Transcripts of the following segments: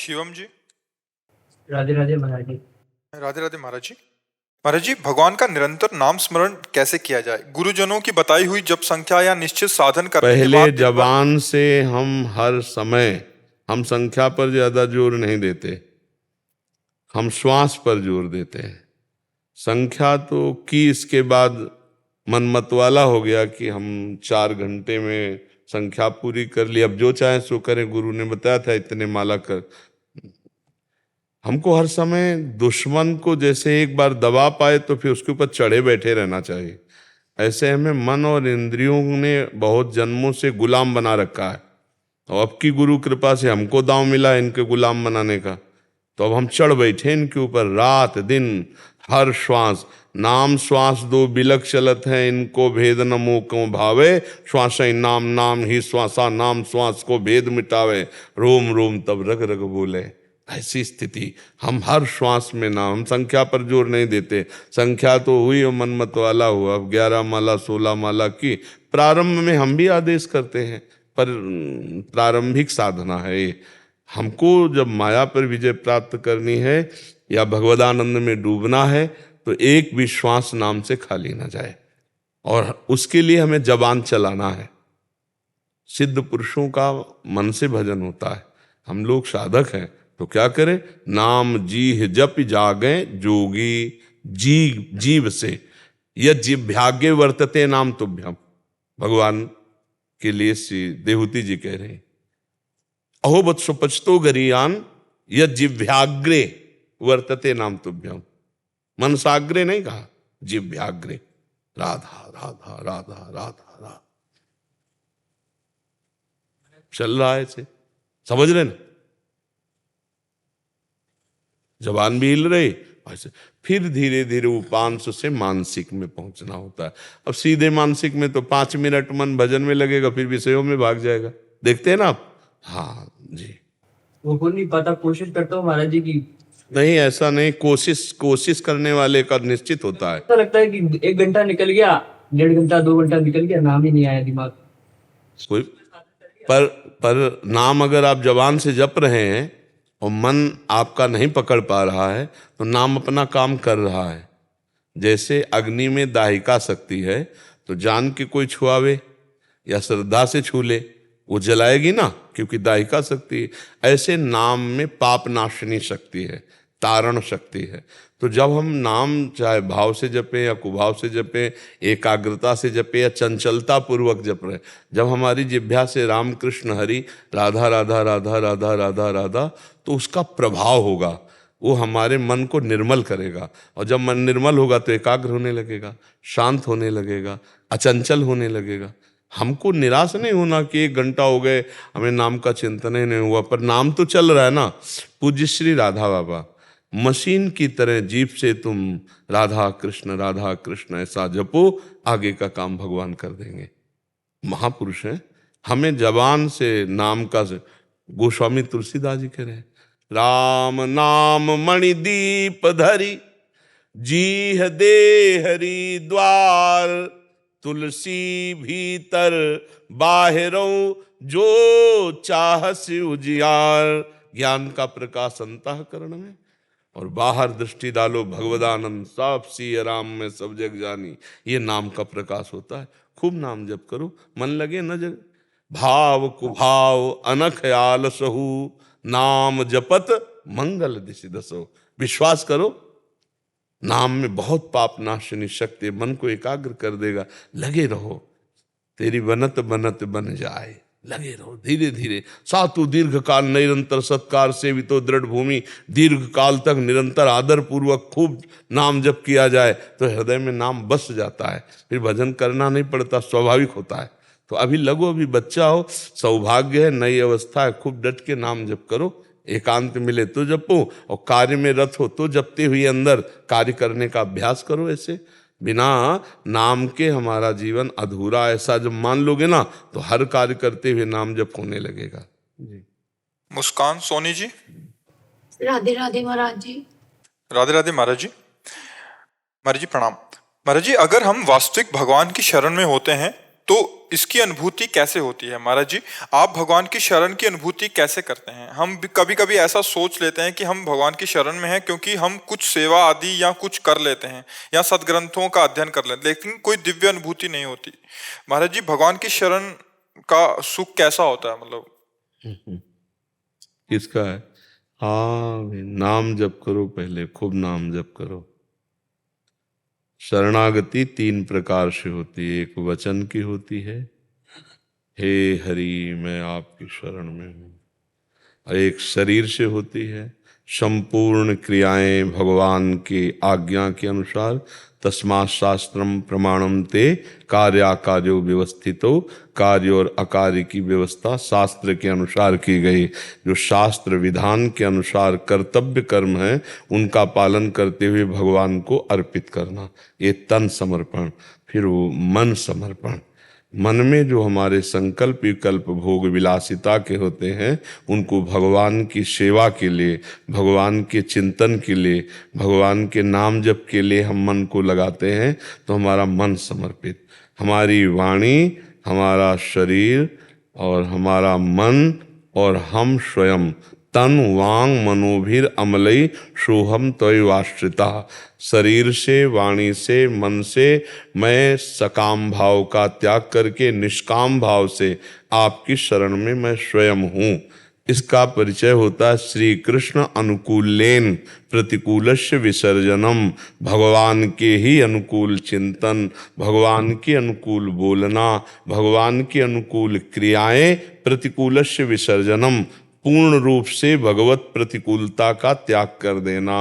शिवम जी। राधे राधे महाराज जी। राधे राधे महाराज जी। महाराज जी, भगवान का निरंतर नाम स्मरण कैसे किया जाए? गुरुजनों की बताई हुई जप संख्या या निश्चित साधन करने के पहले बाद दिन भर- जबान से हम हर समय हम संख्या पर ज्यादा जोर नहीं देते, हम श्वास पर जोर देते हैं। संख्या तो की इसके बाद मन मतवाला हो गया कि हम 4 घंटे में संख्या पूरी कर ली, अब जो चाहे सो करें। गुरु ने बताया था इतने माला कर। हमको हर समय दुश्मन को जैसे एक बार दबा पाए तो फिर उसके ऊपर चढ़े बैठे रहना चाहिए। ऐसे हमें मन और इंद्रियों ने बहुत जन्मों से गुलाम बना रखा है, और अब की गुरु कृपा से हमको दांव मिला है इनके गुलाम बनाने का। तो अब हम चढ़ बैठे इनके ऊपर, रात दिन हर श्वास। नाम श्वास दो बिलक चलत है, इनको भेद न मोह को भावे। श्वास नाम नाम ही श्वासा, नाम श्वास को भेद मिटावे। रोम रोम तब रग रग बोले। ऐसी स्थिति, हम हर श्वास में नाम, हम संख्या पर जोर नहीं देते। संख्या तो हुई और मनमत वाला हुआ। अब 11 माला 16 माला की प्रारंभ में हम भी आदेश करते हैं, पर प्रारंभिक साधना है ये। हमको जब माया पर विजय प्राप्त करनी है या भगवदानंद में डूबना है तो एक भी श्वास नाम से खाली ना जाए, और उसके लिए हमें जबान चलाना है। सिद्ध पुरुषों का मन से भजन होता है, हम लोग साधक हैं तो क्या करें? नाम जीह जप जागे जोगी जीव से, यह जिभ्यागे वर्तते नाम तुभ्यम। भगवान के लिए श्री देहूती जी कह रहे हैं, अहो बत्सो पचतो गरियान यह जिभ्याग्रे वर्तते नाम तुभ्यम। मनसाग्रे नहीं कहा, जिभ्याग्रे। राधा राधा राधा राधा राधा चल रहा है ऐसे, समझ रहे ना? जबान भी हिल रही ऐसे। फिर धीरे धीरे उपांश से मानसिक में पहुंचना होता है। अब सीधे मानसिक में तो 5 मिनट मन भजन में लगेगा, फिर विषयों में भाग जाएगा। देखते हैं ना आप? हाँ जी। वो हो नहीं पाता, कोशिश करता हूँ महाराज जी की। नहीं, ऐसा नहीं, कोशिश करने वाले का निश्चित होता है। ऐसा लगता है कि 1 घंटा निकल गया, 1.5 घंटा 2 घंटा निकल गया, नाम ही नहीं आया दिमाग। कोई पर नाम अगर आप जबान से जप रहे हैं और मन आपका नहीं पकड़ पा रहा है तो नाम अपना काम कर रहा है। जैसे अग्नि में दाहिका शक्ति है, तो जान के कोई छुआवे या श्रद्धा से छू ले, वो जलाएगी ना, क्योंकि दाहिका शक्ति है। ऐसे नाम में पाप नाशनी शक्ति है, तारण शक्ति है। तो जब हम नाम चाहे भाव से जपें या कुभाव से जपें, एकाग्रता से जपें या चंचलता पूर्वक जप रहे, जब हमारी जिह्वा से राम कृष्ण हरि राधा राधा राधा राधा राधा राधा, तो उसका प्रभाव होगा, वो हमारे मन को निर्मल करेगा। और जब मन निर्मल होगा तो एकाग्र होने लगेगा, शांत होने लगेगा, अचंचल होने लगेगा। हमको निराश नहीं होना कि 1 घंटा हो गए हमें नाम का चिंतन ही नहीं हुआ, पर नाम तो चल रहा है ना। पूज्य श्री राधा बाबा मशीन की तरह जीभ से तुम राधा कृष्ण ऐसा जपो, आगे का काम भगवान कर देंगे। महापुरुष हैं, हमें जबान से नाम का, गोस्वामी तुलसीदास जी कह रहे हैं, राम नाम मणिदीप धरी जीह दे हरि द्वार। तुलसी भीतर बाहरों जो चाहस उजियार। ज्ञान का प्रकाश अंतःकरण में और बाहर दृष्टि डालो भगवदानंद, साफ सी आराम में सब जग जानी। ये नाम का प्रकाश होता है। खूब नाम जप करो, मन लगे न जग। भाव कुभाव अनख आलसहु, नाम जपत मंगल दिशि दसो। विश्वास करो, नाम में बहुत पाप नाशनी शक्ति, मन को एकाग्र कर देगा। लगे रहो, तेरी बनत बनत बन जाए। लगे रहो धीरे धीरे। सातु दीर्घ काल निरंतर सत्कार सेवितो दृढ़ भूमि। दीर्घ काल तक निरंतर आदर पूर्वक खूब नाम जप किया जाए तो हृदय में नाम बस जाता है, फिर भजन करना नहीं पड़ता, स्वाभाविक होता है। तो अभी लगो, अभी बच्चा हो, सौभाग्य है, नई अवस्था है, खूब डट के नाम जप करो। एकांत मिले तो जपो, और कार्य में रत हो तो जपते हुए अंदर कार्य करने का अभ्यास करो। ऐसे बिना नाम के हमारा जीवन अधूरा। ऐसा जब मान लोगे ना तो हर कार्य करते हुए नाम जप होने लगेगा जी। मुस्कान सोनी जी। राधे राधे महाराज जी। राधे राधे महाराज जी। महाराज जी प्रणाम। महाराज जी, अगर हम वास्तविक भगवान की शरण में होते हैं तो इसकी अनुभूति कैसे होती है महाराज जी? आप भगवान की शरण की अनुभूति कैसे करते हैं? हम कभी कभी ऐसा सोच लेते हैं कि हम भगवान की शरण में हैं क्योंकि हम कुछ सेवा आदि या कुछ कर लेते हैं या सदग्रंथों का अध्ययन कर लेते हैं, लेकिन कोई दिव्य अनुभूति नहीं होती। महाराज जी, भगवान की शरण का सुख कैसा होता है? मतलब किसका है? हाँ, नाम जप करो, पहले खूब नाम जप करो। शरणागति 3 प्रकार से होती है। एक वचन की होती है, हे हरि मैं आपकी शरण में हूँ। और एक शरीर से होती है, संपूर्ण क्रियाएं भगवान की आज्ञा के अनुसार, तस्मात् शास्त्रम प्रमाणम ते कार्याकार्यो व्यवस्थितो, कार्य और अकार्य की व्यवस्था शास्त्र के अनुसार की गई। जो शास्त्र विधान के अनुसार कर्तव्य कर्म है उनका पालन करते हुए भगवान को अर्पित करना, ये तन समर्पण। फिर वो मन समर्पण, मन में जो हमारे संकल्प विकल्प भोग विलासिता के होते हैं उनको भगवान की सेवा के लिए, भगवान के चिंतन के लिए, भगवान के नाम जप के लिए हम मन को लगाते हैं तो हमारा मन समर्पित, हमारी वाणी, हमारा शरीर और हमारा मन और हम स्वयं तन वांग मनोभिर अमलई सोहम त्वय्वाश्रिता। शरीर से, वाणी से, मन से मैं सकाम भाव का त्याग करके निष्काम भाव से आपकी शरण में मैं स्वयं हूँ। इसका परिचय होता है श्री कृष्ण अनुकूलेन प्रतिकूलस्य विसर्जनम। भगवान के ही अनुकूल चिंतन, भगवान के अनुकूल बोलना, भगवान के अनुकूल क्रियाएं, प्रतिकूलस्य विसर्जनम, पूर्ण रूप से भगवत प्रतिकूलता का त्याग कर देना।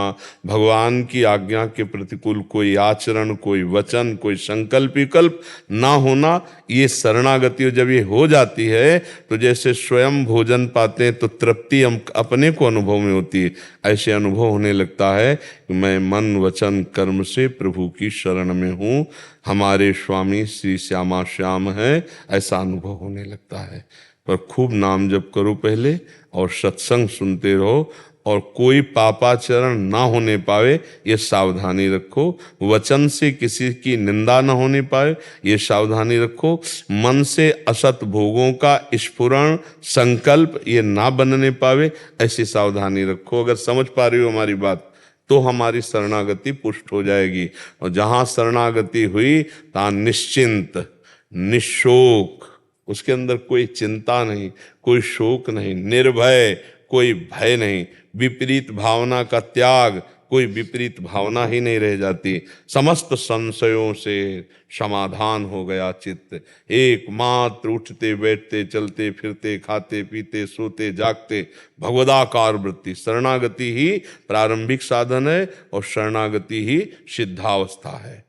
भगवान की आज्ञा के प्रतिकूल कोई आचरण, कोई वचन, कोई संकल्प विकल्प ना होना, ये शरणागति जब ये हो जाती है तो जैसे स्वयं भोजन पाते हैं तो तृप्ति हम अपने को अनुभव में होती है, ऐसे अनुभव होने लगता है कि मैं मन वचन कर्म से प्रभु की शरण में हूँ, हमारे स्वामी श्री श्यामा श्याम है, ऐसा अनुभव होने लगता है। पर खूब नाम जप करो पहले और सत्संग सुनते रहो और कोई पापाचरण ना होने पावे ये सावधानी रखो। वचन से किसी की निंदा ना होने पाए ये सावधानी रखो। मन से असत भोगों का स्फुरण संकल्प ये ना बनने पावे ऐसी सावधानी रखो। अगर समझ पा रही हो हमारी बात तो हमारी शरणागति पुष्ट हो जाएगी। और जहाँ शरणागति हुई तहाँ निश्चिंत, निशोक, उसके अंदर कोई चिंता नहीं, कोई शोक नहीं, निर्भय, कोई भय नहीं, विपरीत भावना का त्याग, कोई विपरीत भावना ही नहीं रह जाती। समस्त संशयों से समाधान हो गया चित्त। एकमात्र उठते बैठते चलते फिरते खाते पीते सोते जागते भगवदाकार वृत्ति। शरणागति ही प्रारंभिक साधन है और शरणागति ही सिद्धावस्था है।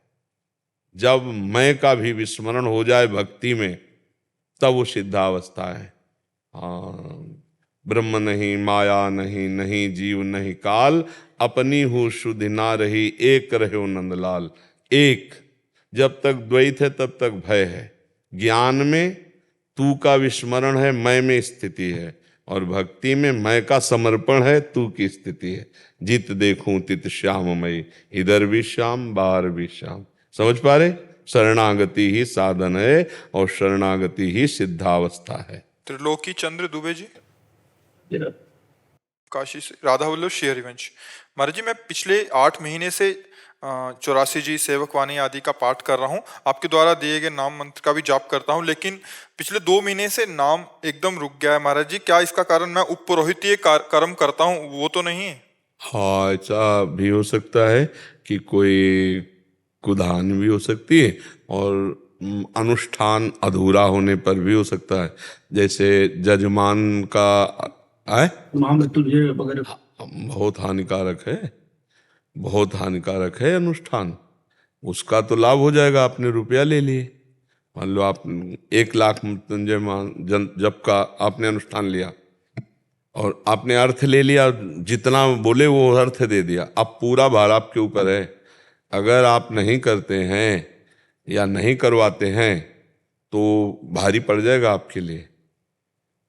जब मैं का भी विस्मरण हो जाए भक्ति में तब वो सिद्धावस्था है। हाँ, ब्रह्म नहीं, माया नहीं, नहीं जीव नहीं काल, अपनी हूँ शुद्ध ना रही, एक रहे नंदलाल। एक, जब तक द्वैत है तब तक भय है। ज्ञान में तू का विस्मरण है, मैं में स्थिति है, और भक्ति में मैं का समर्पण है, तू की स्थिति है। जित देखूं तित श्याममयी, इधर भी श्याम बाहर भी श्याम। समझ पा रहे? शरणागति ही साधन है और शरणागति ही सिद्धावस्था है। त्रिलोकी चंद्र दुबे जी काशी से, राधा वल्लभ श्री हरिवंश। महाराज जी, मैं पिछले 8 महीने से 84 जी सेवकवाणी आदि का पाठ कर रहा हूँ, आपके द्वारा दिए गए नाम मंत्र का भी जाप करता हूँ, लेकिन पिछले 2 महीने से नाम एकदम रुक गया है। महाराज जी, क्या इसका कारण मैं उपरोहितीय कर्म करता हूँ वो तो नहीं है? हाँ, ऐसा भी हो सकता है कि कोई कुधान भी हो सकती है और अनुष्ठान अधूरा होने पर भी हो सकता है। जैसे जजमान का महामृत्युंजय वगैरह बहुत हानिकारक है, बहुत हानिकारक है अनुष्ठान। उसका तो लाभ हो जाएगा, आपने रुपया ले लिए। मान लो आप 1 लाख मृत्युंजय जप का आपने अनुष्ठान लिया और आपने अर्थ ले लिया, जितना बोले वो अर्थ दे दिया, अब पूरा भार आपके ऊपर है। अगर आप नहीं करते हैं या नहीं करवाते हैं तो भारी पड़ जाएगा आपके लिए,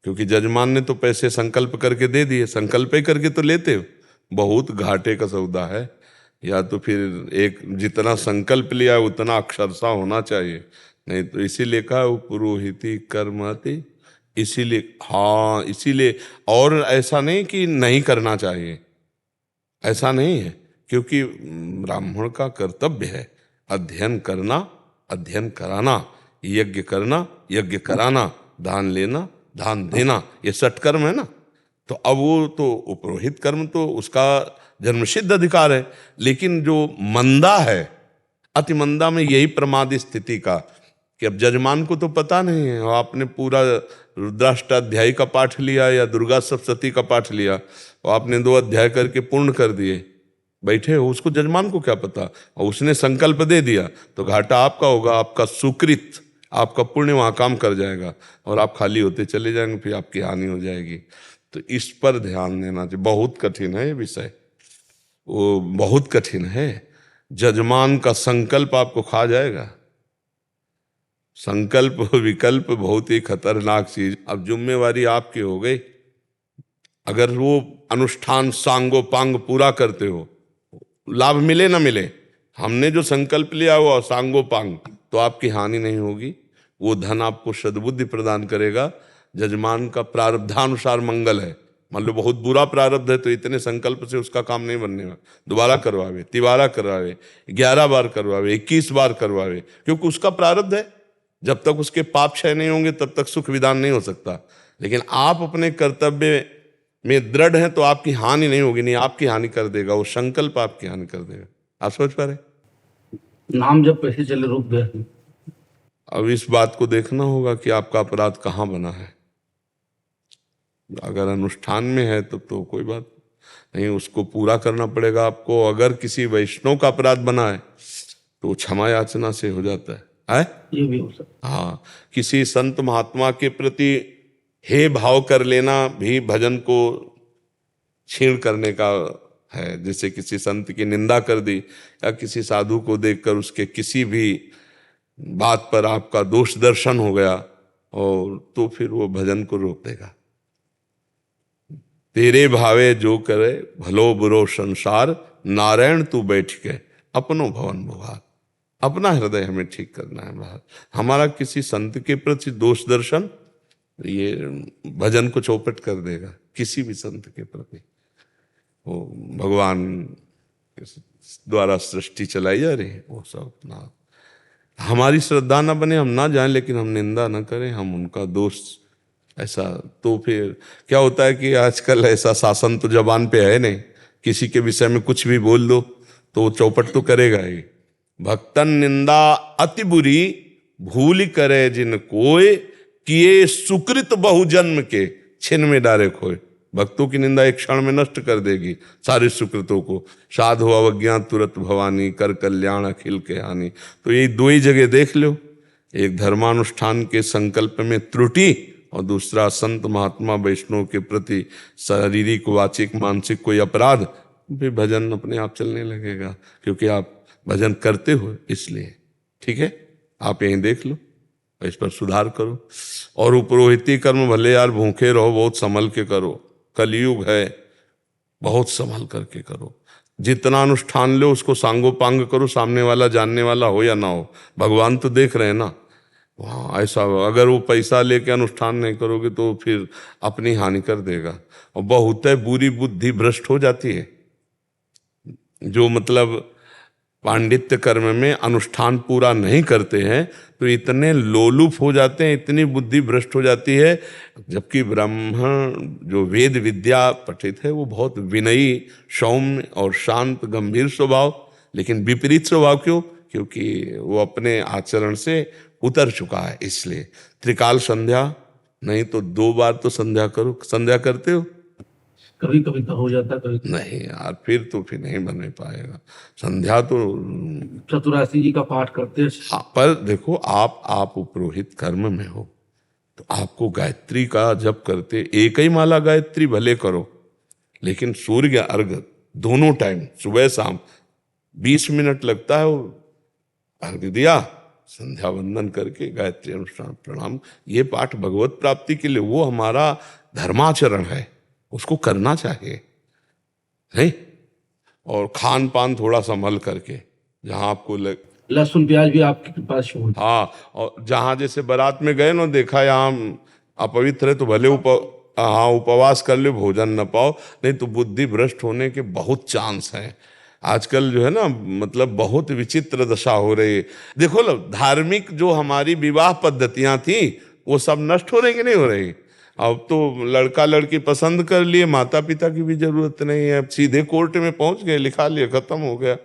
क्योंकि जजमान ने तो पैसे संकल्प करके दे दिए, संकल्प ही करके तो लेते हो, बहुत घाटे का सौदा है। या तो फिर एक जितना संकल्प लिया उतना अक्षरशः होना चाहिए, नहीं तो इसीलिए कहा वो पुरोहिती कर्मति, इसीलिए हाँ, इसीलिए। और ऐसा नहीं कि नहीं करना चाहिए, ऐसा नहीं है, क्योंकि ब्राह्मण का कर्तव्य है अध्ययन करना, अध्ययन कराना, यज्ञ करना, यज्ञ कराना, दान लेना, दान देना, ये सत्कर्म है ना। तो अब वो तो उपरोहित कर्म तो उसका जन्मसिद्ध अधिकार है। लेकिन जो मंदा है, अति मंदा में यही प्रमाद स्थिति का कि अब जजमान को तो पता नहीं है, और आपने पूरा रुद्राष्टाध्यायी का पाठ लिया या दुर्गा सप्तशती का पाठ लिया और आपने 2 अध्याय करके पूर्ण कर दिए, बैठे हो, उसको जजमान को क्या पता, और उसने संकल्प दे दिया तो घाटा आपका होगा, आपका सुकृत, आपका पुण्य वहाँ काम कर जाएगा और आप खाली होते चले जाएंगे, फिर आपकी हानि हो जाएगी। तो इस पर ध्यान देना चाहिए। बहुत कठिन है ये विषय, वो बहुत कठिन है। जजमान का संकल्प आपको खा जाएगा। संकल्प विकल्प बहुत ही खतरनाक चीज। अब जिम्मेवारी आपकी हो गई, अगर वो अनुष्ठान सांगो पांग पूरा करते हो, लाभ मिले ना मिले, हमने जो संकल्प लिया वो सांगो पांग, तो आपकी हानि नहीं होगी। वो धन आपको सद्बुद्धि प्रदान करेगा। जजमान का प्रारब्धानुसार मंगल है। मान लो बहुत बुरा प्रारब्ध है तो इतने संकल्प से उसका काम नहीं बनने वाला, दोबारा करवावे, तिबारा करवावे, 11 बार करवावे, 21 बार करवावे, क्योंकि उसका प्रारब्ध है। जब तक उसके पाप क्षय नहीं होंगे तब तक सुख विधान नहीं हो सकता। लेकिन आप अपने कर्तव्य में दृढ़ हैं तो आपकी हानि नहीं होगी, नहीं आपकी हानि कर देगा वो संकल्प, आपकी हानि कर देगा। आप सोच पा रहे? नाम जब कैसे चले रुक गए। अब इस बात को देखना होगा कि आपका अपराध कहाँ बना है। अगर अनुष्ठान में है तो कोई बात नहीं, उसको पूरा करना पड़ेगा आपको। अगर किसी वैष्णव का अपराध बना है तो क्षमा याचना से हो जाता है। ये भी हो सकता। हाँ, किसी संत महात्मा के प्रति हे भाव कर लेना भी भजन को छीण करने का है। जैसे किसी संत की निंदा कर दी या किसी साधु को देखकर उसके किसी भी बात पर आपका दोष दर्शन हो गया, और तो फिर वो भजन को रोक देगा। तेरे भावे जो करे भलो बुरो संसार, नारायण तू बैठ के अपनो भवन भुआर। अपना हृदय हमें ठीक करना है बाहर। हमारा किसी संत के प्रति दोष दर्शन ये भजन को चौपट कर देगा। किसी भी संत के प्रति, वो भगवान द्वारा सृष्टि चलाई जा रही है, वो सब ना, हमारी श्रद्धा ना बने, हम ना जाएं, लेकिन हम निंदा ना करें, हम उनका दोष ऐसा। तो फिर क्या होता है कि आजकल ऐसा शासन तो जबान पे है नहीं, किसी के विषय में कुछ भी बोल दो तो वो चौपट तो करेगा ही। भक्तन निंदा अति बुरी, भूल करे जिन कोय, किए सुकृत बहु जन्म के, छिन में डारे खोए। भक्तों की निंदा एक क्षण में नष्ट कर देगी सारे सुकृतों को। साधु अवज्ञा तुरत भवानी, कर कल्याण अखिल के हानि। तो यही 2 ही जगह देख लो, एक धर्मानुष्ठान के संकल्प में त्रुटि, और दूसरा संत महात्मा वैष्णव के प्रति शारीरिक वाचिक मानसिक कोई अपराध, फिर भजन अपने आप चलने लगेगा, क्योंकि आप भजन करते हो इसलिए। ठीक है, आप यहीं देख लो, इस पर सुधार करो। और उपरोहिती कर्म भले यार भूखे रहो, बहुत संभल के करो। कलयुग है, बहुत संभल करके करो। जितना अनुष्ठान लो उसको सांगो पांग करो, सामने वाला जानने वाला हो या ना हो, भगवान तो देख रहे हैं ना। वहाँ ऐसा अगर वो पैसा लेके अनुष्ठान नहीं करोगे तो फिर अपनी हानि कर देगा। और बहुत है बुरी बुद्धि भ्रष्ट हो जाती है, जो मतलब पांडित्य कर्म में अनुष्ठान पूरा नहीं करते हैं तो इतने लोलुप हो जाते हैं, इतनी बुद्धि भ्रष्ट हो जाती है। जबकि ब्राह्मण जो वेद विद्या पठित है वो बहुत विनयी, सौम्य और शांत गंभीर स्वभाव, लेकिन विपरीत स्वभाव क्यों? क्योंकि वो अपने आचरण से उतर चुका है। इसलिए त्रिकाल संध्या नहीं तो 2 बार तो संध्या करो। संध्या करते हो? कभी कभी तो हो जाता, कभी नहीं यार, फिर नहीं बन पाएगा। संध्या तो चतुरासी जी का पाठ करते हैं। हाँ, पर देखो आप पुरोहित कर्म में हो तो आपको गायत्री का जप करते, एक ही माला गायत्री भले करो, लेकिन सूर्य अर्घ दोनों टाइम सुबह शाम 20 मिनट लगता है, वो अर्घ दिया, संध्या वंदन करके गायत्री अनुष्ठान प्रणाम, ये पाठ भगवत प्राप्ति के लिए, वो हमारा धर्माचरण है, उसको करना चाहिए नहीं। और खान पान थोड़ा संभल करके, जहाँ आपको लहसुन प्याज भी आपकी कृपा से छोड़। हाँ, और जहाँ जैसे बारात में गए ना, देखा यहाँ अपवित्र है तो भले हाँ उपवास कर ले, भोजन न पाओ, नहीं तो बुद्धि भ्रष्ट होने के बहुत चांस हैं। आजकल जो है ना, मतलब बहुत विचित्र दशा हो रही है। देखो ना, धार्मिक जो हमारी विवाह पद्धतियां थी वो सब नष्ट हो रही कि नहीं हो रही। अब तो लड़का लड़की पसंद कर लिए, माता पिता की भी जरूरत नहीं है, अब सीधे कोर्ट में पहुंच गए, लिखा लिए, खत्म हो गया।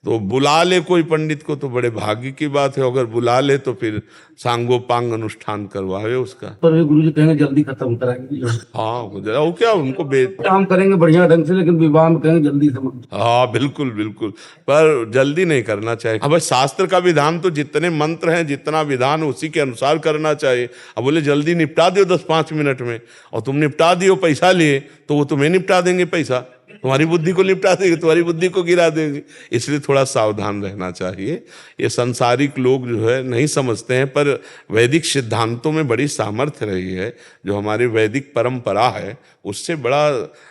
तो बुला ले कोई पंडित को तो बड़े भाग्य की बात है, अगर बुला ले तो फिर सांगोपांग अनुष्ठान करवावे उसका। पर वे गुरु जी कहेंगे जल्दी खत्म कराएंगे, हाँ, हो जाए, वो क्या उनको काम करेंगे बढ़िया ढंग से, लेकिन विवाह में कहेंगे जल्दी से मत। हाँ बिल्कुल बिल्कुल, पर जल्दी नहीं करना चाहिए। अब शास्त्र का विधान तो जितने मंत्र हैं, जितना विधान उसी के अनुसार करना चाहिए। अब बोले जल्दी निपटा दियो 10-5 मिनट में, और तुम निपटा दियो पैसा लिए, तो वो तुम्हें निपटा देंगे, पैसा तुम्हारी बुद्धि को निपटा देंगे, तुम्हारी बुद्धि को गिरा देंगे। इसलिए थोड़ा सावधान रहना चाहिए। ये सांसारिक लोग जो है नहीं समझते हैं, पर वैदिक सिद्धांतों में बड़ी सामर्थ्य रही है। जो हमारी वैदिक परंपरा है उससे बड़ा,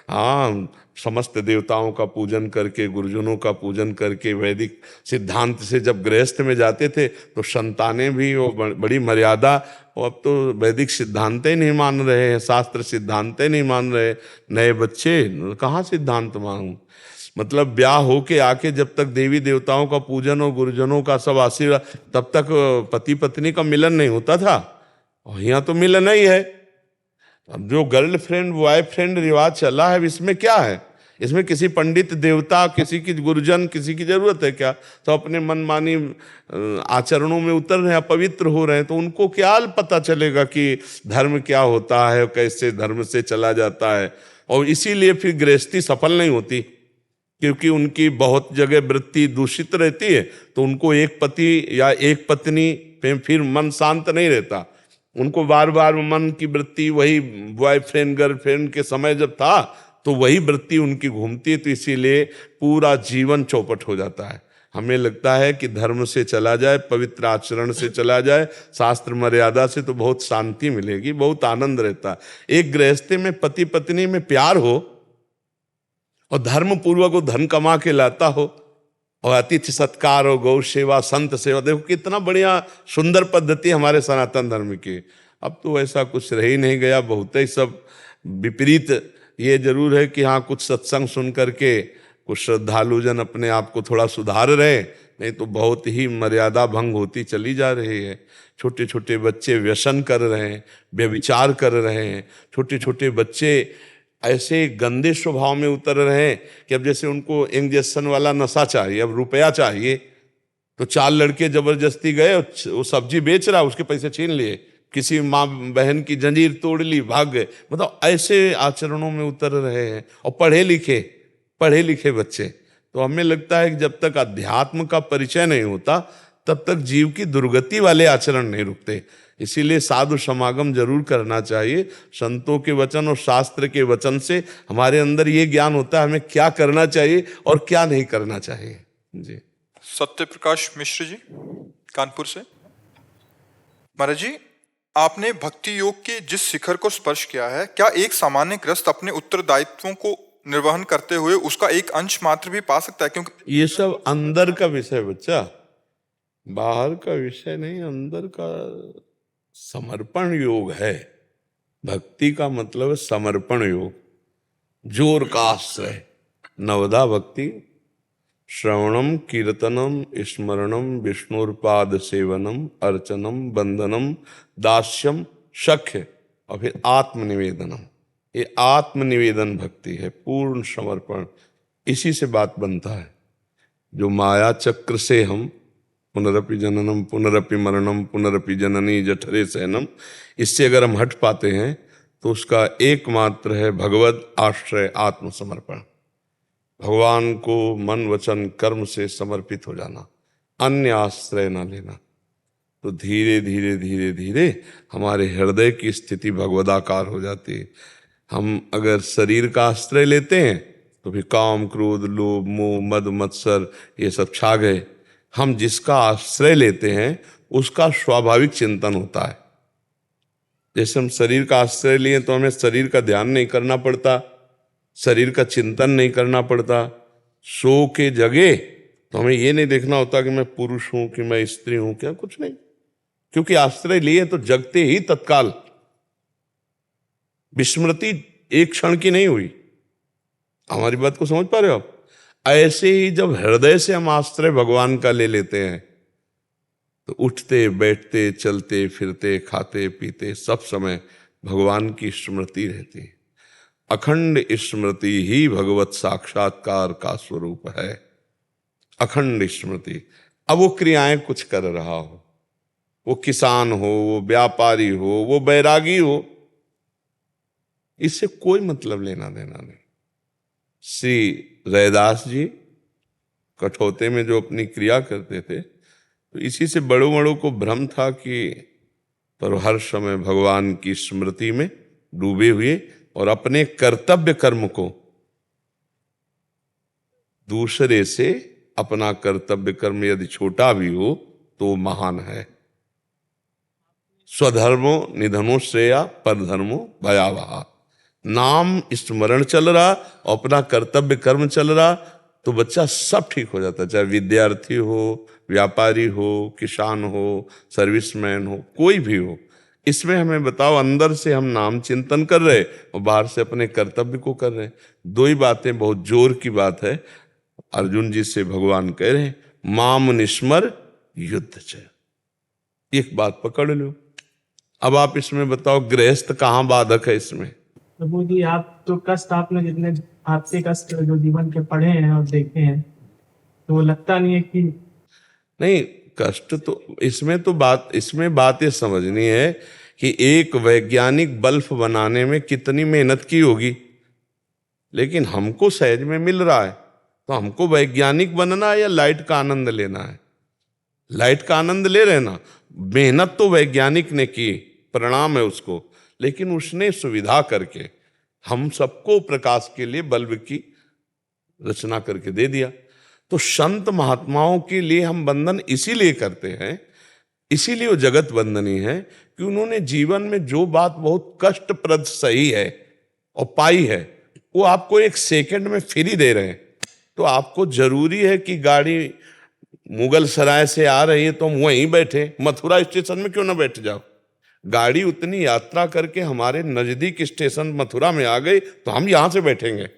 हाँ, समस्त देवताओं का पूजन करके, गुरुजनों का पूजन करके, वैदिक सिद्धांत से जब गृहस्थ में जाते थे तो संतानें भी वो बड़ी मर्यादा। और अब तो वैदिक सिद्धांत ही नहीं मान रहे हैं, शास्त्र सिद्धांत ही नहीं मान रहे नए बच्चे, कहाँ सिद्धांत मानूं। मतलब ब्याह होके आके जब तक देवी देवताओं का पूजन और गुरुजनों का सब आशीर्वाद, तब तक पति पत्नी का मिलन नहीं होता था, और यहाँ तो मिलन ही है। अब जो गर्लफ्रेंड बॉयफ्रेंड रिवाज चला है, इसमें क्या है? इसमें किसी पंडित देवता, किसी की गुरुजन, किसी की जरूरत है क्या? तो अपने मनमानी आचरणों में उतर रहे हैं, अपवित्र हो रहे हैं, तो उनको क्या पता चलेगा कि धर्म क्या होता है, कैसे धर्म से चला जाता है। और इसीलिए फिर गृहस्थी सफल नहीं होती, क्योंकि उनकी बहुत जगह वृत्ति दूषित रहती है, तो उनको एक पति या एक पत्नी पे फिर मन शांत नहीं रहता। उनको बार बार मन की वृत्ति वही बॉयफ्रेंड गर्लफ्रेंड के समय जब था तो वही वृत्ति उनकी घूमती है, तो इसीलिए पूरा जीवन चौपट हो जाता है। हमें लगता है कि धर्म से चला जाए, पवित्र आचरण से चला जाए, शास्त्र मर्यादा से, तो बहुत शांति मिलेगी, बहुत आनंद रहता है। एक गृहस्थी में पति पत्नी में प्यार हो और धर्म पूर्वक वो धन कमा के लाता हो, और अतिथि सत्कार हो, गौ सेवा, संत सेवा, देखो कितना बढ़िया सुंदर पद्धति हमारे सनातन धर्म की। अब तो ऐसा कुछ रह ही नहीं गया, बहुत ही सब विपरीत। ये जरूर है कि हाँ, कुछ सत्संग सुन करके कुछ श्रद्धालुजन अपने आप को थोड़ा सुधार रहे, नहीं तो बहुत ही मर्यादा भंग होती चली जा रही है। छोटे छोटे बच्चे व्यसन कर रहे हैं, व्यभिचार कर रहे हैं, छोटे छोटे बच्चे ऐसे गंदे स्वभाव में उतर रहे हैं कि अब जैसे उनको इंजेक्शन वाला नशा चाहिए, अब रुपया चाहिए, तो 4 लड़के जबरदस्ती गए, वो सब्जी बेच रहा, उसके पैसे छीन लिए, किसी माँ बहन की जंजीर तोड़ ली, भाग गए। मतलब ऐसे आचरणों में उतर रहे हैं, और पढ़े लिखे बच्चे। तो हमें लगता है कि जब तक अध्यात्म का परिचय नहीं होता तब तक जीव की दुर्गति वाले आचरण नहीं रुकते। इसीलिए साधु समागम जरूर करना चाहिए। संतों के वचन और शास्त्र के वचन से हमारे अंदर ये ज्ञान होता है हमें क्या करना चाहिए और क्या नहीं करना चाहिए। जी। सत्य प्रकाश मिश्र जी, कानपुर से। महाराज जी, आपने भक्ति योग के जिस शिखर को स्पर्श किया है, क्या एक सामान्य गृहस्थ अपने उत्तरदायित्वों को निर्वहन करते हुए उसका एक अंश मात्र भी पा सकता है? क्योंकि ये सब अंदर का विषय बच्चा, बाहर का विषय नहीं, अंदर का समर्पण योग है। भक्ति का मतलब है समर्पण योग, जोर का आश्रय। नवदा भक्ति श्रवणम कीर्तनम स्मरणम विष्णुर्पाद सेवनम अर्चनम बंदनम दास्यम शख्य, और फिर आत्मनिवेदनम। ये आत्मनिवेदन भक्ति है, पूर्ण समर्पण। इसी से बात बनता है। जो माया चक्र से हम पुनरपि जननम पुनरपि मरणम पुनरपि जननी जठरे सहनम, इससे अगर हम हट पाते हैं तो उसका एकमात्र है भगवत आश्रय, आत्मसमर्पण। भगवान को मन वचन कर्म से समर्पित हो जाना, अन्य आश्रय ना लेना। तो धीरे धीरे धीरे धीरे हमारे हृदय की स्थिति भगवदाकार हो जाती है। हम अगर शरीर का आश्रय लेते हैं तो फिर काम क्रोध लोभ मोह मद मत्सर ये सब छा गए। हम जिसका आश्रय लेते हैं उसका स्वाभाविक चिंतन होता है। जैसे हम शरीर का आश्रय लिए तो हमें शरीर का ध्यान नहीं करना पड़ता, शरीर का चिंतन नहीं करना पड़ता। सो के जगे तो हमें ये नहीं देखना होता कि मैं पुरुष हूं कि मैं स्त्री हूं, क्या कुछ नहीं, क्योंकि आश्रय लिए तो जगते ही तत्काल। विस्मृति एक क्षण की नहीं हुई। हमारी बात को समझ पा रहे हो आप? ऐसे ही जब हृदय से हम आश्रय भगवान का ले लेते हैं तो उठते बैठते चलते फिरते खाते पीते सब समय भगवान की स्मृति रहती है। अखंड स्मृति ही भगवत साक्षात्कार का स्वरूप है। अखंड स्मृति। अब वो क्रियाएं कुछ कर रहा हो, वो किसान हो, वो व्यापारी हो, वो बैरागी हो, इससे कोई मतलब लेना देना नहीं। श्री रैदास जी कठौते में जो अपनी क्रिया करते थे, तो इसी से बड़ों बड़ों को भ्रम था कि पर हर समय भगवान की स्मृति में डूबे हुए और अपने कर्तव्य कर्म को, दूसरे से अपना कर्तव्य कर्म यदि छोटा भी हो तो महान है। स्वधर्मो निधनो श्रेया परधर्मो भयावहा। नाम स्मरण चल रहा और अपना कर्तव्य कर्म चल रहा तो बच्चा सब ठीक हो जाता, चाहे विद्यार्थी हो, व्यापारी हो, किसान हो, सर्विसमैन हो, कोई भी हो। इसमें हमें बताओ, अंदर से हम नाम चिंतन कर रहे और बाहर से अपने कर्तव्य को कर रहे। दो ही बातें, बहुत जोर की बात है। अर्जुन जी से भगवान कह रहे हैं माम निस्मर युद्ध च। एक बात पकड़ लो। अब आप इसमें बताओ गृहस्थ कहाँ बाधक है इसमें? प्रभु जी, आप तो कष्ट, आपने जितने आपसे कष्ट जो जीवन के पढ़े हैं और देखे हैं, तो लगता नहीं है कि नहीं, कष्ट तो इसमें बात ये समझनी है कि एक वैज्ञानिक बल्ब बनाने में कितनी मेहनत की होगी, लेकिन हमको सहज में मिल रहा है। तो हमको वैज्ञानिक बनना है या लाइट का आनंद लेना है? लाइट का आनंद ले रहे ना। मेहनत तो वैज्ञानिक ने की, प्रणाम है उसको, लेकिन उसने सुविधा करके हम सबको प्रकाश के लिए बल्ब की रचना करके दे दिया। तो संत महात्माओं के लिए हम बंधन इसीलिए करते हैं, इसीलिए वो जगत बंधनी है कि उन्होंने जीवन में जो बात बहुत कष्टप्रद सही है और पाई है, वो आपको एक सेकंड में फ्री दे रहे हैं। तो आपको जरूरी है कि गाड़ी मुगल सराय से आ रही है तो हम वहीं बैठे, मथुरा स्टेशन में क्यों ना बैठ जाओ? गाड़ी उतनी यात्रा करके हमारे नजदीक स्टेशन मथुरा में आ गई तो हम यहां से बैठेंगे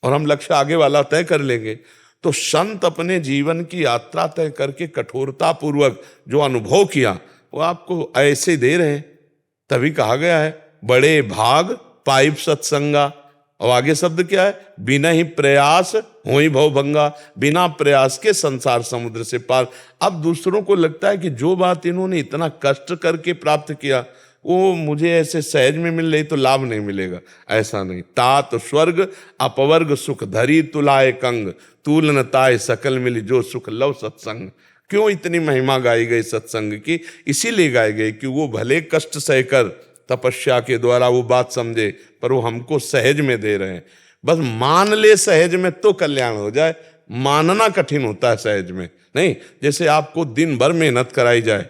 और हम लक्ष्य आगे वाला तय कर लेंगे। तो संत अपने जीवन की यात्रा तय करके कठोरता पूर्वक जो अनुभव किया वो आपको ऐसे दे रहे हैं। तभी कहा गया है बड़े भाग पाइप सत्संगा। और आगे शब्द क्या है? बिना ही प्रयास होई भव भंगा। बिना प्रयास के संसार समुद्र से पार। अब दूसरों को लगता है कि जो बात इन्होंने इतना कष्ट करके प्राप्त किया वो मुझे ऐसे सहज में मिल रही तो लाभ नहीं मिलेगा। ऐसा नहीं। तात स्वर्ग अपवर्ग सुख धरी तुलाए कंग, तूल न ताय सकल मिली जो सुख लव सत्संग। क्यों इतनी महिमा गाई गई सत्संग की? इसीलिए गाई गई कि वो भले कष्ट सहकर तपस्या के द्वारा वो बात समझे, पर वो हमको सहज में दे रहे हैं। बस मान ले सहज में तो कल्याण हो जाए। मानना कठिन होता है सहज में नहीं। जैसे आपको दिन भर मेहनत कराई जाए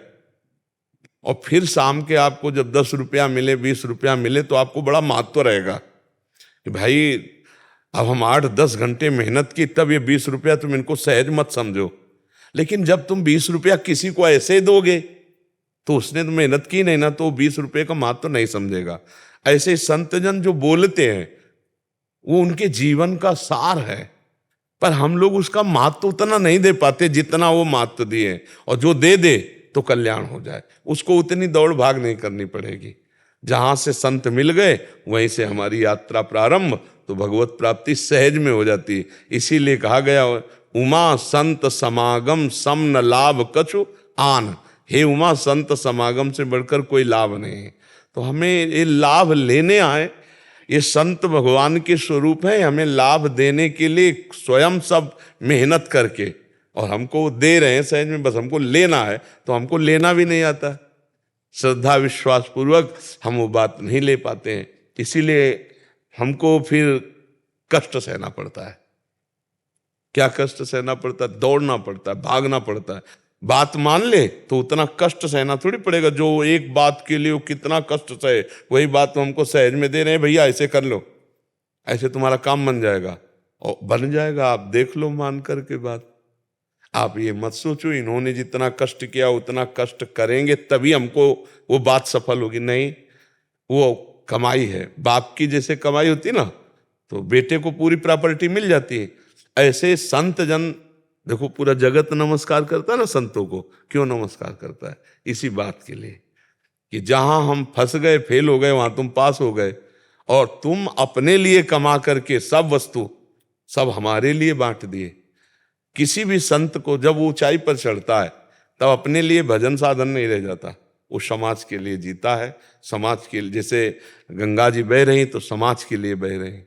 और फिर शाम के आपको जब 10 रुपया मिले 20 रुपया मिले तो आपको बड़ा महत्व रहेगा कि भाई अब हम 8-10 घंटे मेहनत की, तब ये 20 रुपया तुम इनको सहज मत समझो। लेकिन जब तुम 20 रुपया किसी को ऐसे दोगे तो उसने तो मेहनत की नहीं ना, तो 20 रुपये का महत्व नहीं समझेगा। ऐसे संतजन जो बोलते हैं वो उनके जीवन का सार है, पर हम लोग उसका महत्व उतना नहीं दे पाते जितना वो महत्व दिए। और जो दे दे तो कल्याण हो जाए, उसको उतनी दौड़ भाग नहीं करनी पड़ेगी। जहां से संत मिल गए वहीं से हमारी यात्रा प्रारंभ, तो भगवत प्राप्ति सहज में हो जाती है। इसीलिए कहा गया उमा संत समागम सम न लाभ कछु आन। हे उमा, संत समागम से बढ़कर कोई लाभ नहीं है। तो हमें ये लाभ लेने आए, ये संत भगवान के स्वरूप है। हमें लाभ देने के लिए स्वयं सब मेहनत करके, और हमको दे रहे हैं सहज में, बस हमको लेना है। तो हमको लेना भी नहीं आता, श्रद्धा विश्वास पूर्वक हम वो बात नहीं ले पाते हैं। इसीलिए हमको फिर कष्ट सहना पड़ता है। क्या कष्ट सहना पड़ता है? दौड़ना पड़ता है, भागना पड़ता है। बात मान ले तो उतना कष्ट सहना थोड़ी पड़ेगा। जो एक बात के लिए वो कितना कष्ट सहे, वही बात तो हमको सहज में दे रहे हैं, भैया ऐसे कर लो, ऐसे तुम्हारा काम बन जाएगा। और बन जाएगा, आप देख लो मान करके बात। आप ये मत सोचो इन्होंने जितना कष्ट किया उतना कष्ट करेंगे तभी हमको वो बात सफल होगी, नहीं। वो कमाई है, बाप की जैसे कमाई होती ना तो बेटे को पूरी प्रॉपर्टी मिल जाती है, ऐसे संत जन देखो पूरा जगत नमस्कार करता है ना संतों को, क्यों नमस्कार करता है? इसी बात के लिए कि जहां हम फंस गए, फेल हो गए, वहां तुम पास हो गए, और तुम अपने लिए कमा करके सब वस्तु सब हमारे लिए बांट दिए। किसी भी संत को जब वो ऊंचाई पर चढ़ता है तब अपने लिए भजन साधन नहीं रह जाता, वो समाज के लिए जीता है। समाज के लिए, जैसे गंगा जी बह रही तो समाज के लिए बह रही,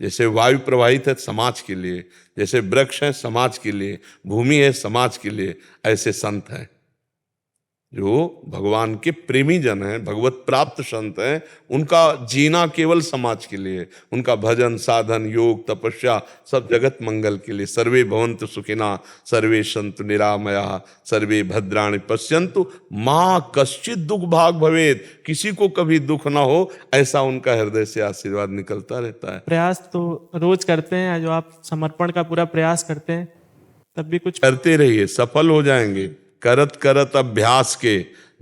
जैसे वायु प्रवाहित है समाज के लिए, जैसे वृक्ष है समाज के लिए, भूमि है समाज के लिए, ऐसे संत हैं जो भगवान के प्रेमी जन हैं, भगवत प्राप्त संत हैं। उनका जीना केवल समाज के लिए, उनका भजन साधन योग तपस्या सब जगत मंगल के लिए। सर्वे भवन्तु सुखिना सर्वे सन्तु निरामया सर्वे भद्राणि पश्यन्तु माँ कश्चित दुख भाग भवेत, किसी को कभी दुख ना हो, ऐसा उनका हृदय से आशीर्वाद निकलता रहता है। प्रयास तो रोज करते हैं, जो आप समर्पण का पूरा प्रयास करते हैं तब भी कुछ करते रहिए, सफल हो जाएंगे। करत करत अभ्यास के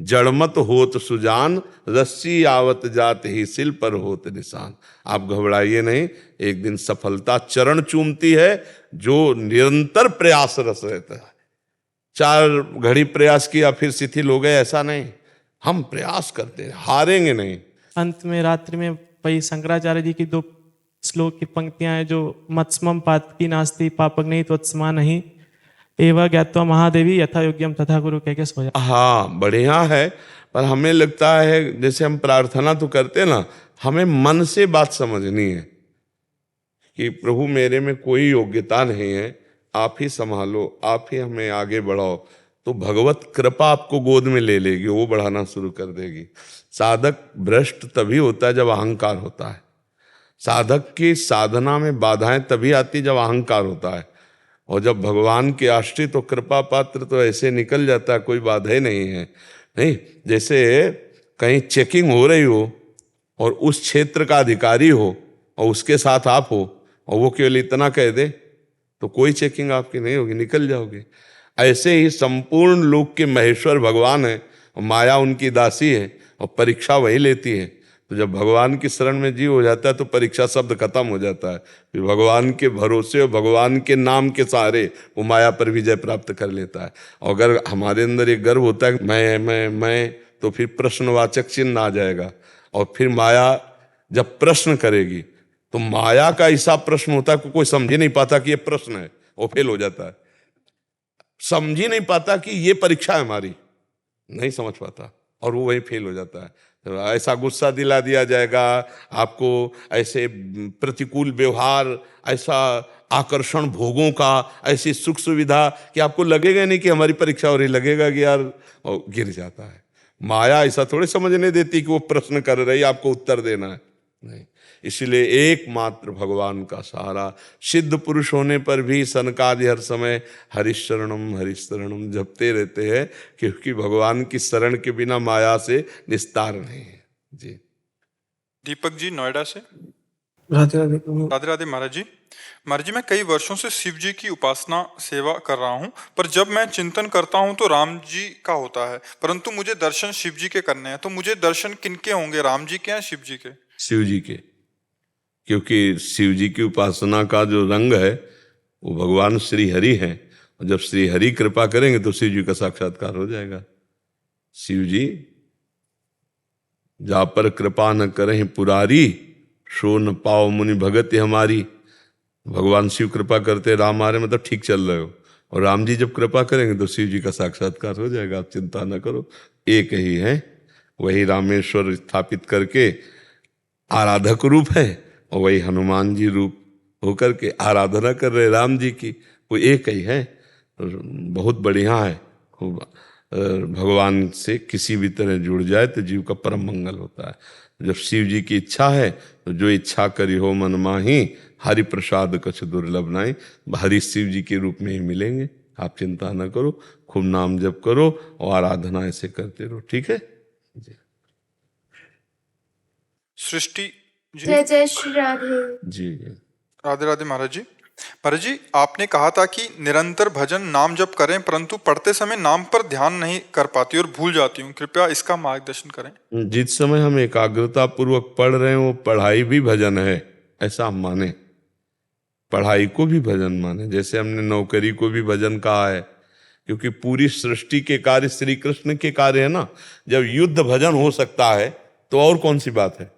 जड़मत होत सुजान, रस्सी आवत जात ही सिल पर होत निशान। आप घबराइए नहीं, एक दिन सफलता चरण चूमती है जो निरंतर प्रयासरत रहता है। 4 घड़ी प्रयास किया फिर शिथिल हो गए, ऐसा नहीं। हम प्रयास करते हैं, हारेंगे नहीं। अंत में रात्रि में वही शंकराचार्य जी की 2 श्लोक की पंक्तियां हैं जो मत्स्मम पातकी नास्ति पापक नहीं त्वत्समा नहीं एवं ज्ञात्वा महादेवी यथा योग्यम तथा गुरु कह के सो जा। हाँ बढ़िया है, पर हमें लगता है जैसे हम प्रार्थना तो करते हैं ना, हमें मन से बात समझनी है कि प्रभु मेरे में कोई योग्यता नहीं है, आप ही संभालो, आप ही हमें आगे बढ़ाओ, तो भगवत कृपा आपको गोद में ले लेगी, वो बढ़ाना शुरू कर देगी। साधक भ्रष्ट तभी होता है जब अहंकार होता है। साधक की साधना में बाधाएं तभी आती जब अहंकार होता है, और जब भगवान के आश्रित तो कृपा पात्र तो ऐसे निकल जाता है, कोई बाधा ही नहीं है। नहीं, जैसे कहीं चेकिंग हो रही हो और उस क्षेत्र का अधिकारी हो और उसके साथ आप हो और वो केवल इतना कह दे तो कोई चेकिंग आपकी नहीं होगी, निकल जाओगे। ऐसे ही संपूर्ण लोक के महेश्वर भगवान है और माया उनकी दासी है और परीक्षा वही लेती है। तो जब भगवान की शरण में जीव हो जाता है तो परीक्षा शब्द खत्म हो जाता है, फिर भगवान के भरोसे और भगवान के नाम के सहारे वो माया पर विजय प्राप्त कर लेता है। और अगर हमारे अंदर एक गर्व होता है मैं, तो फिर प्रश्नवाचक चिन्ह आ जाएगा, और फिर माया जब प्रश्न करेगी तो माया का ऐसा प्रश्न होता है कि कोई समझ ही नहीं पाता कि ये प्रश्न है, वो फेल हो जाता है। समझ ही नहीं पाता कि ये परीक्षा है हमारी, नहीं समझ पाता और वो वही फेल हो जाता है। तो ऐसा गुस्सा दिला दिया जाएगा आपको, ऐसे प्रतिकूल व्यवहार, ऐसा आकर्षण भोगों का, ऐसी सुख सुविधा कि आपको लगेगा नहीं कि हमारी परीक्षा हो रही, लगेगा कि यार, और गिर जाता है। माया ऐसा थोड़े समझने देती कि वो प्रश्न कर रही आपको उत्तर देना है, नहीं। इसलिए एकमात्र भगवान का सहारा। सिद्ध पुरुष होने पर भी सनकादि हर समय हरिशरणम जपते रहते हैं, क्योंकि भगवान की शरण के बिना माया से निस्तार नहीं है। जी दीपक जी नोएडा से। राधे राधे प्रभु। राधे राधे महाराज जी। महाराज जी, मैं कई वर्षों से शिव जी की उपासना सेवा कर रहा हूँ, पर जब मैं चिंतन करता हूँ तो राम जी का होता है, परंतु मुझे दर्शन शिव जी के करने हैं। तो मुझे दर्शन किनके होंगे, राम जी के या शिव जी के? शिव जी के, क्योंकि शिव जी की उपासना का जो रंग है वो भगवान श्री हरि हैं, और जब श्री हरि कृपा करेंगे तो शिव जी का साक्षात्कार हो जाएगा। शिव जी जा पर कृपा न करें पुरारी, सो न पाओ मुनि भगति हमारी। भगवान शिव कृपा करते, राम आ रहे मतलब ठीक चल रहे हो, और राम जी जब कृपा करेंगे तो शिव जी का साक्षात्कार हो जाएगा। आप चिंता न करो, एक ही है, वही रामेश्वर स्थापित करके आराधक रूप है, और वही हनुमान जी रूप होकर के आराधना कर रहे राम जी की, वो एक ही है। बहुत बढ़िया है, भगवान से किसी भी तरह जुड़ जाए तो जीव का परम मंगल होता है। जब शिव जी की इच्छा है तो जो इच्छा करी हो मन माही, हरि प्रसाद कछ दुर्लभ नाई। हरि शिव जी के रूप में ही मिलेंगे, आप चिंता न करो, खूब नाम जप करो और आराधना ऐसे करते रहो, ठीक है जी। सृष्टि जी। जय जय श्री राधे। जी राधे राधे महाराज जी। महाराज जी, आपने कहा था कि निरंतर भजन नाम जप करें, परंतु पढ़ते समय नाम पर ध्यान नहीं कर पाती और भूल जाती हूँ, कृपया इसका मार्गदर्शन करें। जिस समय हम एकाग्रता पूर्वक पढ़ रहे हैं वो पढ़ाई भी भजन है, ऐसा हम माने। पढ़ाई को भी भजन माने, जैसे हमने नौकरी को भी भजन कहा है, क्योंकि पूरी सृष्टि के कार्य श्री कृष्ण के कार्य है ना। जब युद्ध भजन हो सकता है तो और कौन सी बात है।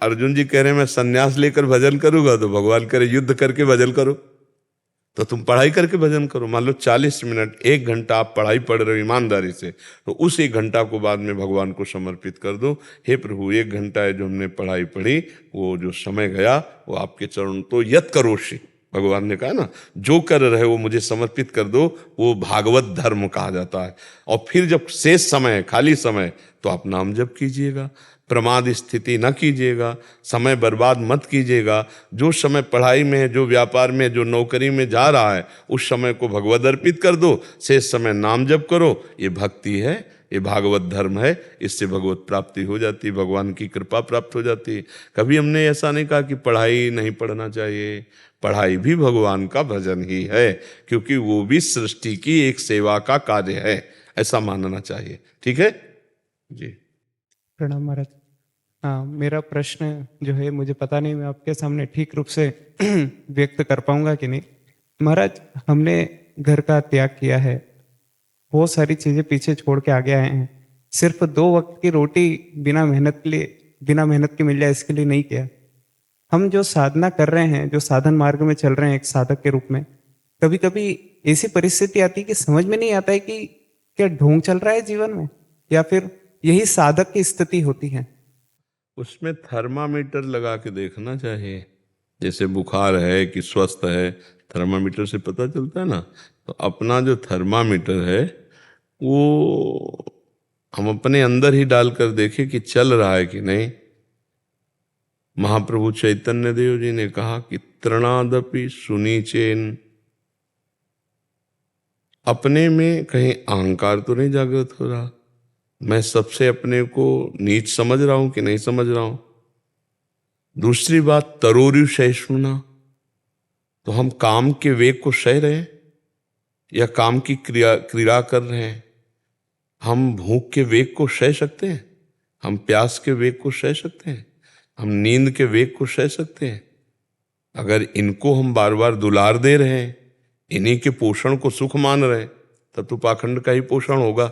अर्जुन जी कह रहे हैं मैं सन्यास लेकर भजन करूंगा, तो भगवान कह रहे युद्ध करके भजन करो, तो तुम पढ़ाई करके भजन करो। मान लो 40 मिनट 1 घंटा आप पढ़ाई पढ़ रहे हो ईमानदारी से, तो उस 1 घंटा को बाद में भगवान को समर्पित कर दो। हे प्रभु, 1 घंटा है जो हमने पढ़ाई पढ़ी, वो जो समय गया वो आपके चरण, तो यत करोषि, भगवान ने कहा ना, जो कर रहे हो मुझे समर्पित कर दो, वो भागवत धर्म कहा जाता है। और फिर जब शेष समय खाली समय, तो आप नाम जप कीजिएगा, प्रमाद स्थिति न कीजिएगा, समय बर्बाद मत कीजिएगा। जो समय पढ़ाई में है, जो व्यापार में, जो नौकरी में जा रहा है, उस समय को भगवत अर्पित कर दो, शेष समय नाम जप करो। ये भक्ति है, ये भागवत धर्म है, इससे भगवत प्राप्ति हो जाती है, भगवान की कृपा प्राप्त हो जाती है। कभी हमने ऐसा नहीं कहा कि पढ़ाई नहीं पढ़ना चाहिए, पढ़ाई भी भगवान का भजन ही है, क्योंकि वो भी सृष्टि की एक सेवा का कार्य है, ऐसा मानना चाहिए। ठीक है जी। प्रणाम महाराज। हाँ, मेरा प्रश्न जो है, मुझे पता नहीं मैं आपके सामने ठीक रूप से व्यक्त कर पाऊंगा कि नहीं। महाराज, हमने घर का त्याग किया है, बहुत सारी चीजें पीछे छोड़ के आगे आए हैं, सिर्फ 2 वक्त की रोटी बिना मेहनत के मिल जाए इसके लिए नहीं किया। हम जो साधना कर रहे हैं, जो साधन मार्ग में चल रहे हैं एक साधक के रूप में, कभी कभी ऐसी परिस्थिति आती है कि समझ में नहीं आता है कि क्या ढोंग चल रहा है जीवन में, या फिर यही साधक की स्थिति होती है। उसमें थर्मामीटर लगा के देखना चाहिए, जैसे बुखार है कि स्वस्थ है, थर्मामीटर से पता चलता है ना। तो अपना जो थर्मामीटर है वो हम अपने अंदर ही डालकर देखें कि चल रहा है कि नहीं। महाप्रभु चैतन्य देव जी ने कहा कि तृणादपि सुनीचेन, अपने में कहीं अहंकार तो नहीं जागृत हो रहा, मैं सबसे अपने को नीच समझ रहा हूं कि नहीं समझ रहा हूं। दूसरी बात, तरोरु सहिष्णुना, तो हम काम के वेग को सह रहे हैं या काम की क्रिया कर रहे हैं। हम भूख के वेग को सह सकते हैं, हम प्यास के वेग को सह सकते हैं, हम नींद के वेग को सह सकते हैं। अगर इनको हम बार बार दुलार दे रहे हैं, इन्हीं के पोषण को सुख मान रहे हैं, तब तो पाखंड का ही पोषण होगा।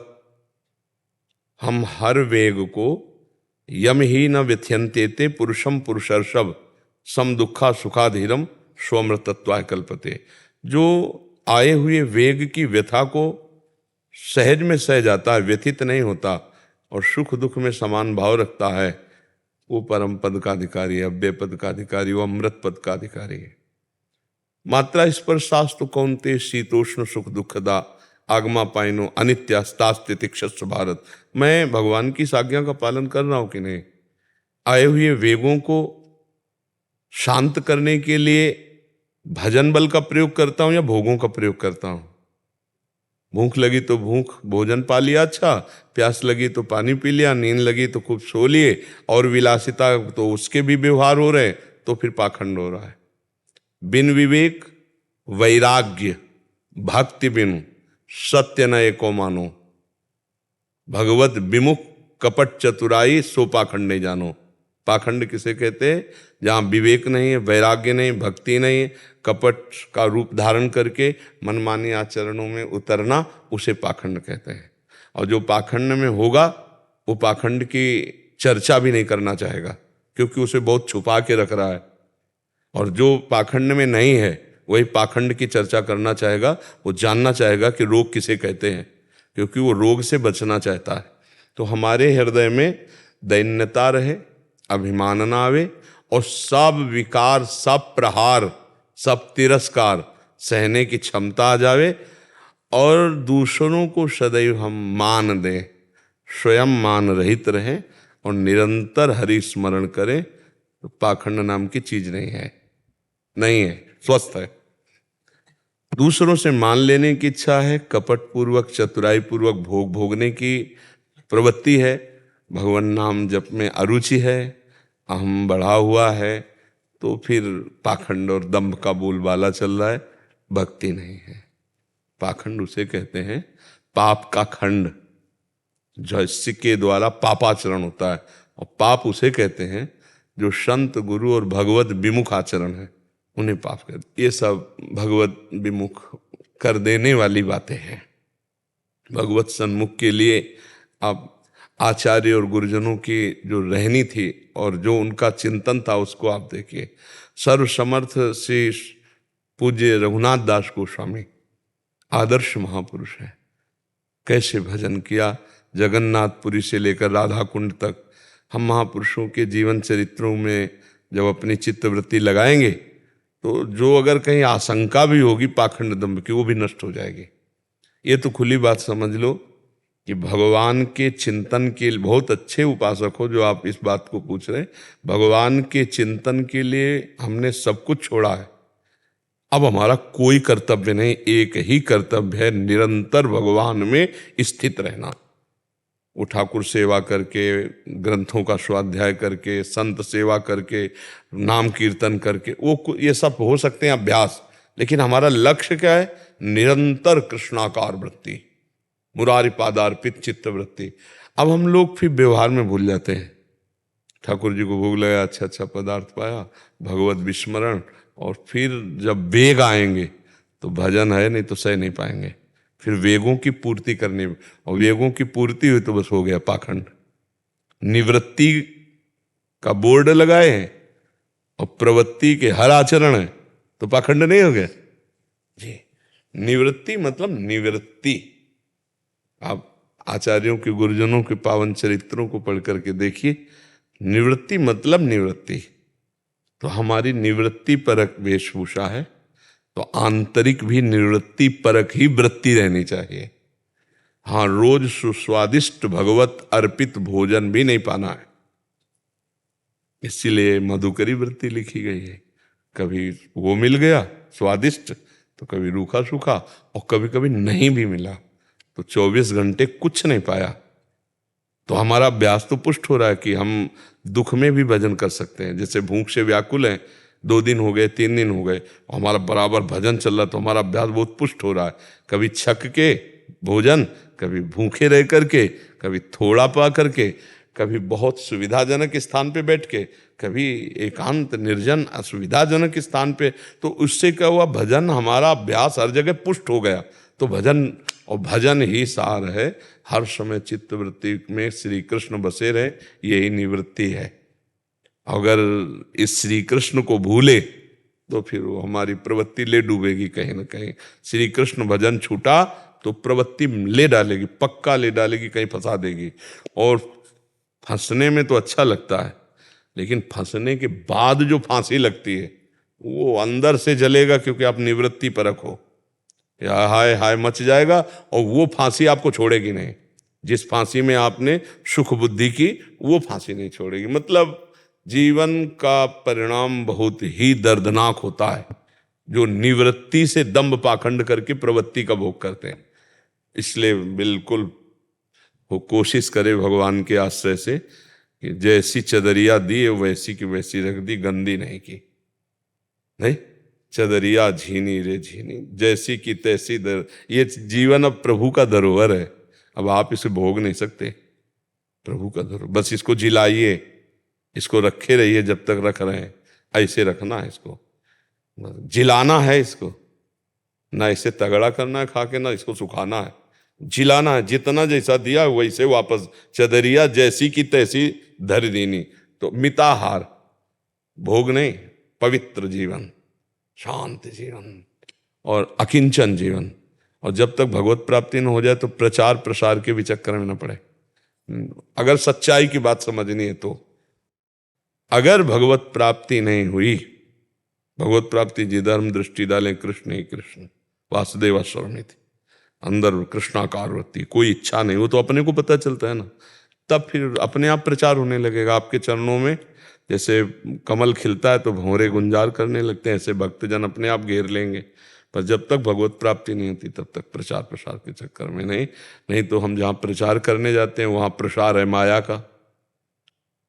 हम हर वेग को यम ही न व्यथ्यन्ते पुरुषम पुरुषर्षभ सम दुखा सुखाधीरम स्वमृतत्वाय कल्पते, जो आए हुए वेग की व्यथा को सहज में सह जाता है, व्यथित नहीं होता और सुख दुख में समान भाव रखता है, वो परम पद का अधिकारी है, अव्यय पद का अधिकारी, वो अमृत पद का अधिकारी है। मात्रा स्पर्शास्तु कौन्ते शीतोष्ण सुख दुखदा आगमा पाइनो अनित्यास्तास्तितिक्षस्व भारत। मैं भगवान की इस आज्ञा का पालन कर रहा हूं कि नहीं। आए हुए वेगों को शांत करने के लिए भजन बल का प्रयोग करता हूं या भोगों का प्रयोग करता हूं। भूख लगी तो भूख भोजन पा लिया, अच्छा, प्यास लगी तो पानी पी लिया, नींद लगी तो खूब सो लिए, और विलासिता तो उसके भी व्यवहार हो रहे, तो फिर पाखंड हो रहा है। बिन विवेक वैराग्य भक्ति बिनु सत्य न एको मानो, भगवत विमुख कपट चतुराई सो पाखंड नहीं जानो। पाखंड किसे कहते हैं? जहाँ विवेक नहीं है, वैराग्य नहीं, भक्ति नहीं है, कपट का रूप धारण करके मनमानी आचरणों में उतरना, उसे पाखंड कहते हैं। और जो पाखंड में होगा वो पाखंड की चर्चा भी नहीं करना चाहेगा, क्योंकि उसे बहुत छुपा के रख रहा है। और जो पाखंड में नहीं है वही पाखंड की चर्चा करना चाहेगा, वो जानना चाहेगा कि रोग किसे कहते हैं, क्योंकि वो रोग से बचना चाहता है। तो हमारे हृदय में दैन्यता रहे, अभिमान ना आवे, और सब विकार, सब प्रहार, सब तिरस्कार सहने की क्षमता आ जावे, और दूसरों को सदैव हम मान दें, स्वयं मान रहित रहें और निरंतर हरि स्मरण करें। तो पाखंड नाम की चीज नहीं है, नहीं है, स्वस्थ है। दूसरों से मान लेने की इच्छा है, कपट पूर्वक चतुराई पूर्वक भोग भोगने की प्रवृत्ति है, भगवान नाम जप में अरुचि है, अहम बढ़ा हुआ है, तो फिर पाखंड और दंभ का बोलबाला चल रहा है, भक्ति नहीं है। पाखंड उसे कहते हैं पाप का खंड, जिसके द्वारा पापाचरण होता है, और पाप उसे कहते हैं जो संत गुरु और भगवत विमुख आचरण है, उन्हें पाप कहते। ये सब भगवत विमुख कर देने वाली बातें हैं। भगवत सन्मुख के लिए आप आचार्य और गुरुजनों की जो रहनी थी और जो उनका चिंतन था उसको आप देखिए। सर्वसमर्थ श्री पूज्य रघुनाथ दास गोस्वामी आदर्श महापुरुष है। कैसे भजन किया, जगन्नाथपुरी से लेकर राधा कुंड तक। हम महापुरुषों के जीवन चरित्रों में जब अपनी चित्तवृत्ति लगाएंगे तो जो अगर कहीं आशंका भी होगी पाखंड दंभ की, वो भी नष्ट हो जाएगी। ये तो खुली बात समझ लो कि भगवान के चिंतन के बहुत अच्छे उपासक हो जो आप इस बात को पूछ रहे हैं। भगवान के चिंतन के लिए हमने सब कुछ छोड़ा है। अब हमारा कोई कर्तव्य नहीं, एक ही कर्तव्य है, निरंतर भगवान में स्थित रहना। वो ठाकुर सेवा करके, ग्रंथों का स्वाध्याय करके, संत सेवा करके, नाम कीर्तन करके, वो ये सब हो सकते हैं अभ्यास, लेकिन हमारा लक्ष्य क्या है? निरंतर कृष्णाकार वृत्ति, मुरारी पादार्पित चित्त वृत्ति। अब हम लोग फिर व्यवहार में भूल जाते हैं। ठाकुर जी को भोग लगा, अच्छा अच्छा पदार्थ पाया, भगवत विस्मरण, और फिर जब वेग आएंगे तो भजन है नहीं तो सह नहीं पाएंगे। फिर वेगों की पूर्ति करनी, और वेगों की पूर्ति हुई तो बस हो गया पाखंड। निवृत्ति का बोर्ड लगाए हैं और प्रवृत्ति के हर आचरण है तो पाखंड नहीं हो गया जी। निवृत्ति मतलब निवृत्ति। आप आचार्यों के, गुरुजनों के पावन चरित्रों को पढ़ करके देखिए, निवृत्ति मतलब निवृत्ति। तो हमारी निवृत्ति परक वेशभूषा है, तो आंतरिक भी निवृत्ति परक ही वृत्ति रहनी चाहिए। हाँ, रोज सुस्वादिष्ट भगवत अर्पित भोजन भी नहीं पाना है, इसीलिए मधुकरी वृत्ति लिखी गई है। कभी वो मिल गया स्वादिष्ट तो कभी रूखा सूखा, और कभी कभी नहीं भी मिला तो 24 घंटे कुछ नहीं पाया। तो हमारा अभ्यास तो पुष्ट हो रहा है कि हम दुख में भी भजन कर सकते हैं। जैसे भूख से व्याकुल हैं, 2 दिन हो गए, 3 दिन हो गए, और हमारा बराबर भजन चल रहा, तो हमारा अभ्यास बहुत पुष्ट हो रहा है। कभी छक के भोजन, कभी भूखे रह करके, कभी थोड़ा पा करके, कभी बहुत सुविधाजनक स्थान पे बैठ के, कभी एकांत निर्जन असुविधाजनक स्थान पे। तो उससे क्या हुआ, भजन हमारा अभ्यास हर जगह पुष्ट हो गया। तो भजन, और भजन ही सार है। हर समय चित्तवृत्ति में श्री कृष्ण बसे रहे, यही निवृत्ति है। अगर इस श्री कृष्ण को भूले तो फिर वो हमारी प्रवृत्ति ले डूबेगी कहीं ना कहीं। श्री कृष्ण भजन छूटा तो प्रवृत्ति ले डालेगी, पक्का ले डालेगी, कहीं फंसा देगी। और फंसने में तो अच्छा लगता है, लेकिन फंसने के बाद जो फांसी लगती है वो अंदर से जलेगा, क्योंकि आप निवृत्ति परक हो। या हाय हाय मच जाएगा, और वो फांसी आपको छोड़ेगी नहीं। जिस फांसी में आपने सुख बुद्धि की, वो फांसी नहीं छोड़ेगी। मतलब जीवन का परिणाम बहुत ही दर्दनाक होता है जो निवृत्ति से दंभ पाखंड करके प्रवृत्ति का भोग करते हैं। इसलिए बिल्कुल वो कोशिश करे भगवान के आश्रय से कि जैसी चदरिया दी वैसी की वैसी रख दी, गंदी नहीं की। नहीं, चदरिया झीनी रे झीनी, जैसी की तैसी दर। ये जीवन अब प्रभु का धरोहर है, अब आप इसे भोग नहीं सकते। प्रभु का धरोहर, बस इसको जिलाइए, इसको रखे रहिए जब तक रख रहे हैं। ऐसे रखना है इसको, जिलाना है इसको, ना इसे तगड़ा करना है खा के, ना इसको सुखाना है, जिलाना है। जितना जैसा दिया वैसे वापस, चदरिया जैसी की तैसी धर देनी। तो मिताहार, भोग नहीं, पवित्र जीवन, शांत जीवन और अकिंचन जीवन। और जब तक भगवत प्राप्ति न हो जाए तो प्रचार प्रसार के भी चक्कर में न पड़े। अगर सच्चाई की बात समझनी है तो अगर भगवत प्राप्ति नहीं हुई, भगवत प्राप्ति जी धर्म दृष्टि डालें कृष्ण ही कृष्ण वासुदेव स्वरमिति, अंदर कृष्णाकार वृत्ति, कोई इच्छा नहीं, वो तो अपने को पता चलता है ना। तब फिर अपने आप प्रचार होने लगेगा आपके चरणों में। जैसे कमल खिलता है तो भंवरे गुंजार करने लगते हैं, ऐसे भक्तजन अपने आप घेर लेंगे। पर जब तक भगवत प्राप्ति नहीं होती तब तक प्रचार प्रसार के चक्कर में नहीं। नहीं तो हम जहाँ प्रचार करने जाते हैं वहाँ प्रसार है माया का,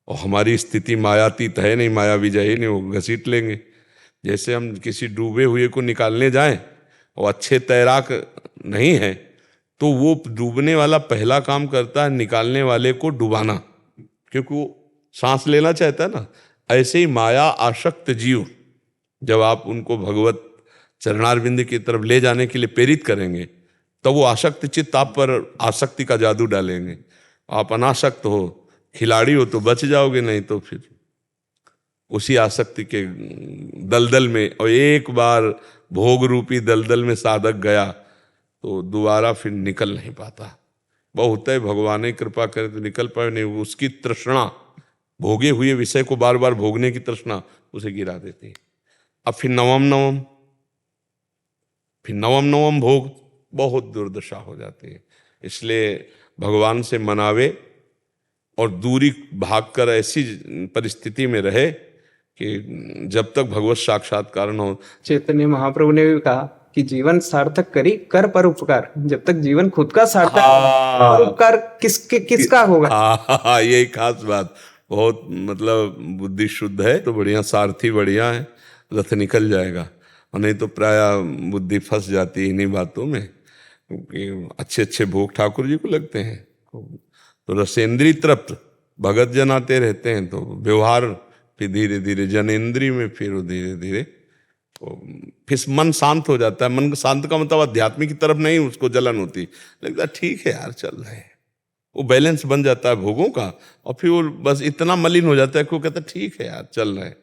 और हमारी स्थिति मायातीत है नहीं, माया विजय नहीं, वो घसीट लेंगे। जैसे हम किसी डूबे हुए को निकालने जाएं और अच्छे तैराक नहीं है तो वो डूबने वाला पहला काम करता है निकालने वाले को डुबाना, क्योंकि वो सांस लेना चाहता है ना। ऐसे ही माया आसक्त जीव जब आप उनको भगवत चरणारविंद की तरफ ले जाने के लिए प्रेरित करेंगे तो वो आसक्त चित्त आप पर आसक्ति का जादू डालेंगे। आप अनासक्त हो, खिलाड़ी हो तो बच जाओगे, नहीं तो फिर उसी आसक्ति के दलदल में, और एक बार भोग रूपी दलदल में साधक गया तो दोबारा फिर निकल नहीं पाता। बहुत है, भगवान ही कृपा करे तो निकल पाए, नहीं उसकी तृष्णा, भोगे हुए विषय को बार बार भोगने की तृष्णा उसे गिरा देती है। अब फिर नवम भोग, बहुत दुर्दशा हो जाती है। इसलिए भगवान से मनावे और दूरी भागकर ऐसी परिस्थिति में रहे कि जब तक भगवत साक्षात्कार न हो। चैतन्य महाप्रभु ने भी कहा कि जीवन सार्थक करी कर पर उपकार। जब तक जीवन खुद का सार्थक पर उपकार किसका होगा? हाँ, यही खास बात। बहुत मतलब बुद्धि शुद्ध है तो बढ़िया, सारथी बढ़िया है, रथ निकल जाएगा। और नहीं तो प्राय बुद्धि फंस जाती है इन्हीं बातों में, क्योंकि अच्छे अच्छे भोग ठाकुर जी को लगते हैं तो रसेंद्री तृप्त भगत जन आते रहते हैं, तो व्यवहार फिर धीरे धीरे जनेन्द्रीय में, फिर धीरे धीरे फिर मन शांत हो जाता है। मन शांत का मतलब अध्यात्मिक की तरफ नहीं उसको जलन होती, लगता है ठीक है यार चल रहे हैं, वो बैलेंस बन जाता है भोगों का। और फिर वो बस इतना मलिन हो जाता है कि वो कहता है ठीक है यार चल रहे हैं।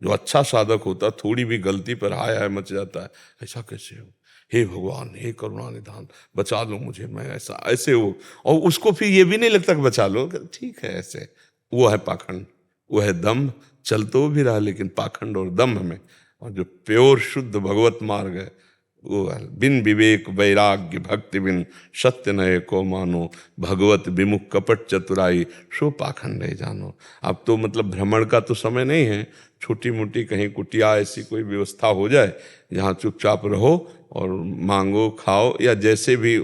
जो अच्छा साधक होता है थोड़ी भी गलती पर हाय हाय मच जाता है, ऐसा कैसे हो, हे भगवान हे करुणा निधान बचा लो मुझे, मैं ऐसा ऐसे हो। और उसको फिर ये भी नहीं लगता कि बचा लो, ठीक है ऐसे। वो है पाखंड, वो है दम्भ। चल तो भी रहा लेकिन पाखंड और दम्भ में। और जो प्योर शुद्ध भगवत मार्ग है वो है बिन विवेक वैराग्य भक्ति बिन सत्य नये को मानो, भगवत विमुख कपट चतुराई सो पाखंड है जानो। अब तो मतलब भ्रमण का तो समय नहीं है, छोटी मोटी कहीं कुटिया ऐसी कोई व्यवस्था हो जाए जहाँ चुपचाप रहो और मांगो खाओ, या जैसे भी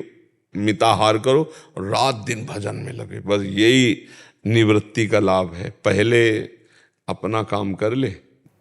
मिताहार करो और रात दिन भजन में लगे, बस यही निवृत्ति का लाभ है। पहले अपना काम कर ले।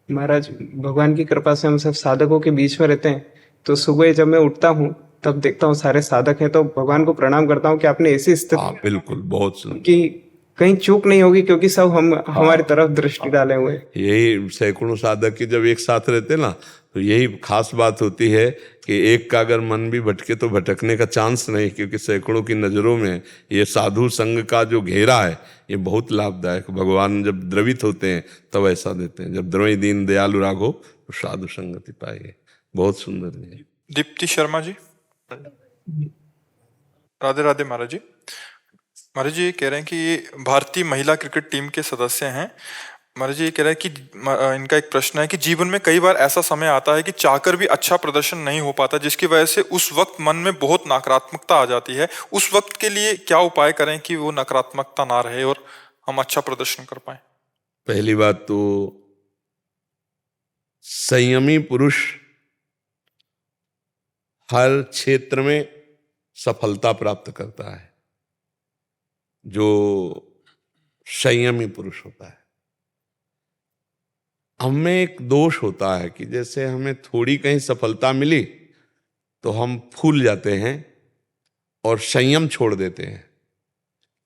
महाराज भगवान की कृपा से हम सब साधकों के बीच में रहते हैं, तो सुबह जब मैं उठता हूँ तब देखता हूँ सारे साधक हैं, तो भगवान को प्रणाम करता हूँ कि आपने ऐसी हाँ स्थिति बिल्कुल, बहुत सुंदर, कि कहीं चूक नहीं होगी, क्योंकि सब हमारी तरफ दृष्टि डाले हुए हैं। यही सैकड़ों साधक के जब एक साथ रहते ना तो यही खास बात होती है कि एक का अगर मन भी भटके तो भटकने का चांस नहीं, क्योंकि सैकड़ों की नज़रों में ये साधु संग का जो घेरा है ये बहुत लाभदायक। भगवान जब द्रवित होते हैं तब ऐसा देते हैं, जब द्रवी दीन दयालु राघो तो साधु संगति पाइए। बहुत सुंदर जी। दीप्ति शर्मा जी, राधे राधे महाराज जी। महाराज जी ये कह रहे हैं कि ये भारतीय महिला क्रिकेट टीम के सदस्य हैं। महाराज जी ये कह रहे हैं कि इनका एक प्रश्न है कि जीवन में कई बार ऐसा समय आता है कि चाहकर भी अच्छा प्रदर्शन नहीं हो पाता, जिसकी वजह से उस वक्त मन में बहुत नकारात्मकता आ जाती है। उस वक्त के लिए क्या उपाय करें कि वो नकारात्मकता ना रहे और हम अच्छा प्रदर्शन कर पाए? पहली बात तो संयमी पुरुष हर क्षेत्र में सफलता प्राप्त करता है। जो संयमी पुरुष होता है, हमें एक दोष होता है कि जैसे हमें थोड़ी कहीं सफलता मिली तो हम फूल जाते हैं और संयम छोड़ देते हैं।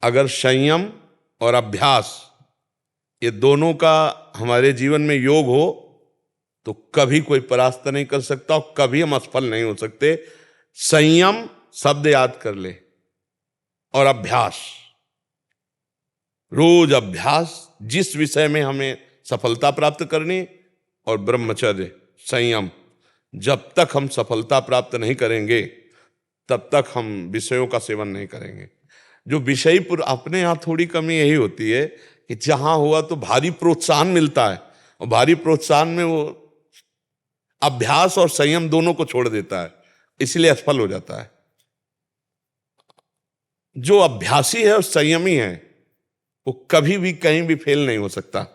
अगर संयम और अभ्यास ये दोनों का हमारे जीवन में योग हो तो कभी कोई परास्त नहीं कर सकता और कभी हम असफल नहीं हो सकते। संयम शब्द याद कर ले और अभ्यास, रोज अभ्यास, जिस विषय में हमें सफलता प्राप्त करनी, और ब्रह्मचर्य संयम। जब तक हम सफलता प्राप्त नहीं करेंगे तब तक हम विषयों का सेवन नहीं करेंगे। जो विषयी अपने यहाँ थोड़ी कमी यही होती है कि जहां हुआ तो भारी प्रोत्साहन मिलता है और भारी प्रोत्साहन में वो अभ्यास और संयम दोनों को छोड़ देता है, इसलिए असफल हो जाता है। जो अभ्यासी है और संयमी है वो कभी भी कहीं भी फेल नहीं हो सकता।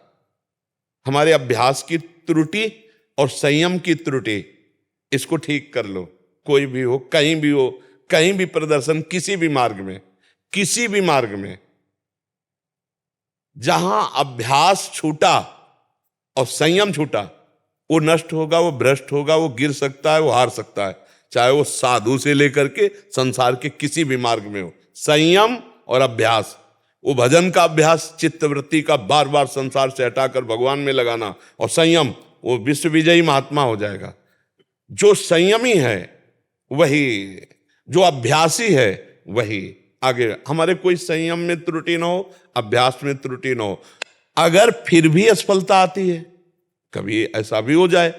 हमारे अभ्यास की त्रुटि और संयम की त्रुटि, इसको ठीक कर लो। कोई भी हो, कहीं भी हो, कहीं भी प्रदर्शन, किसी भी मार्ग में जहां अभ्यास छूटा और संयम छूटा, वो नष्ट होगा, वो भ्रष्ट होगा, वो गिर सकता है, वो हार सकता है, चाहे वो साधु से लेकर के संसार के किसी भी मार्ग में हो। संयम और अभ्यास, वो भजन का अभ्यास, चित्तवृत्ति का बार बार संसार से हटाकर भगवान में लगाना, और संयम, वो विश्व विजयी महात्मा हो जाएगा। जो संयमी है वही, जो अभ्यासी है वही आगे। हमारे कोई संयम में त्रुटि ना हो, अभ्यास में त्रुटि ना हो। अगर फिर भी असफलता आती है, कभी ऐसा भी हो जाए,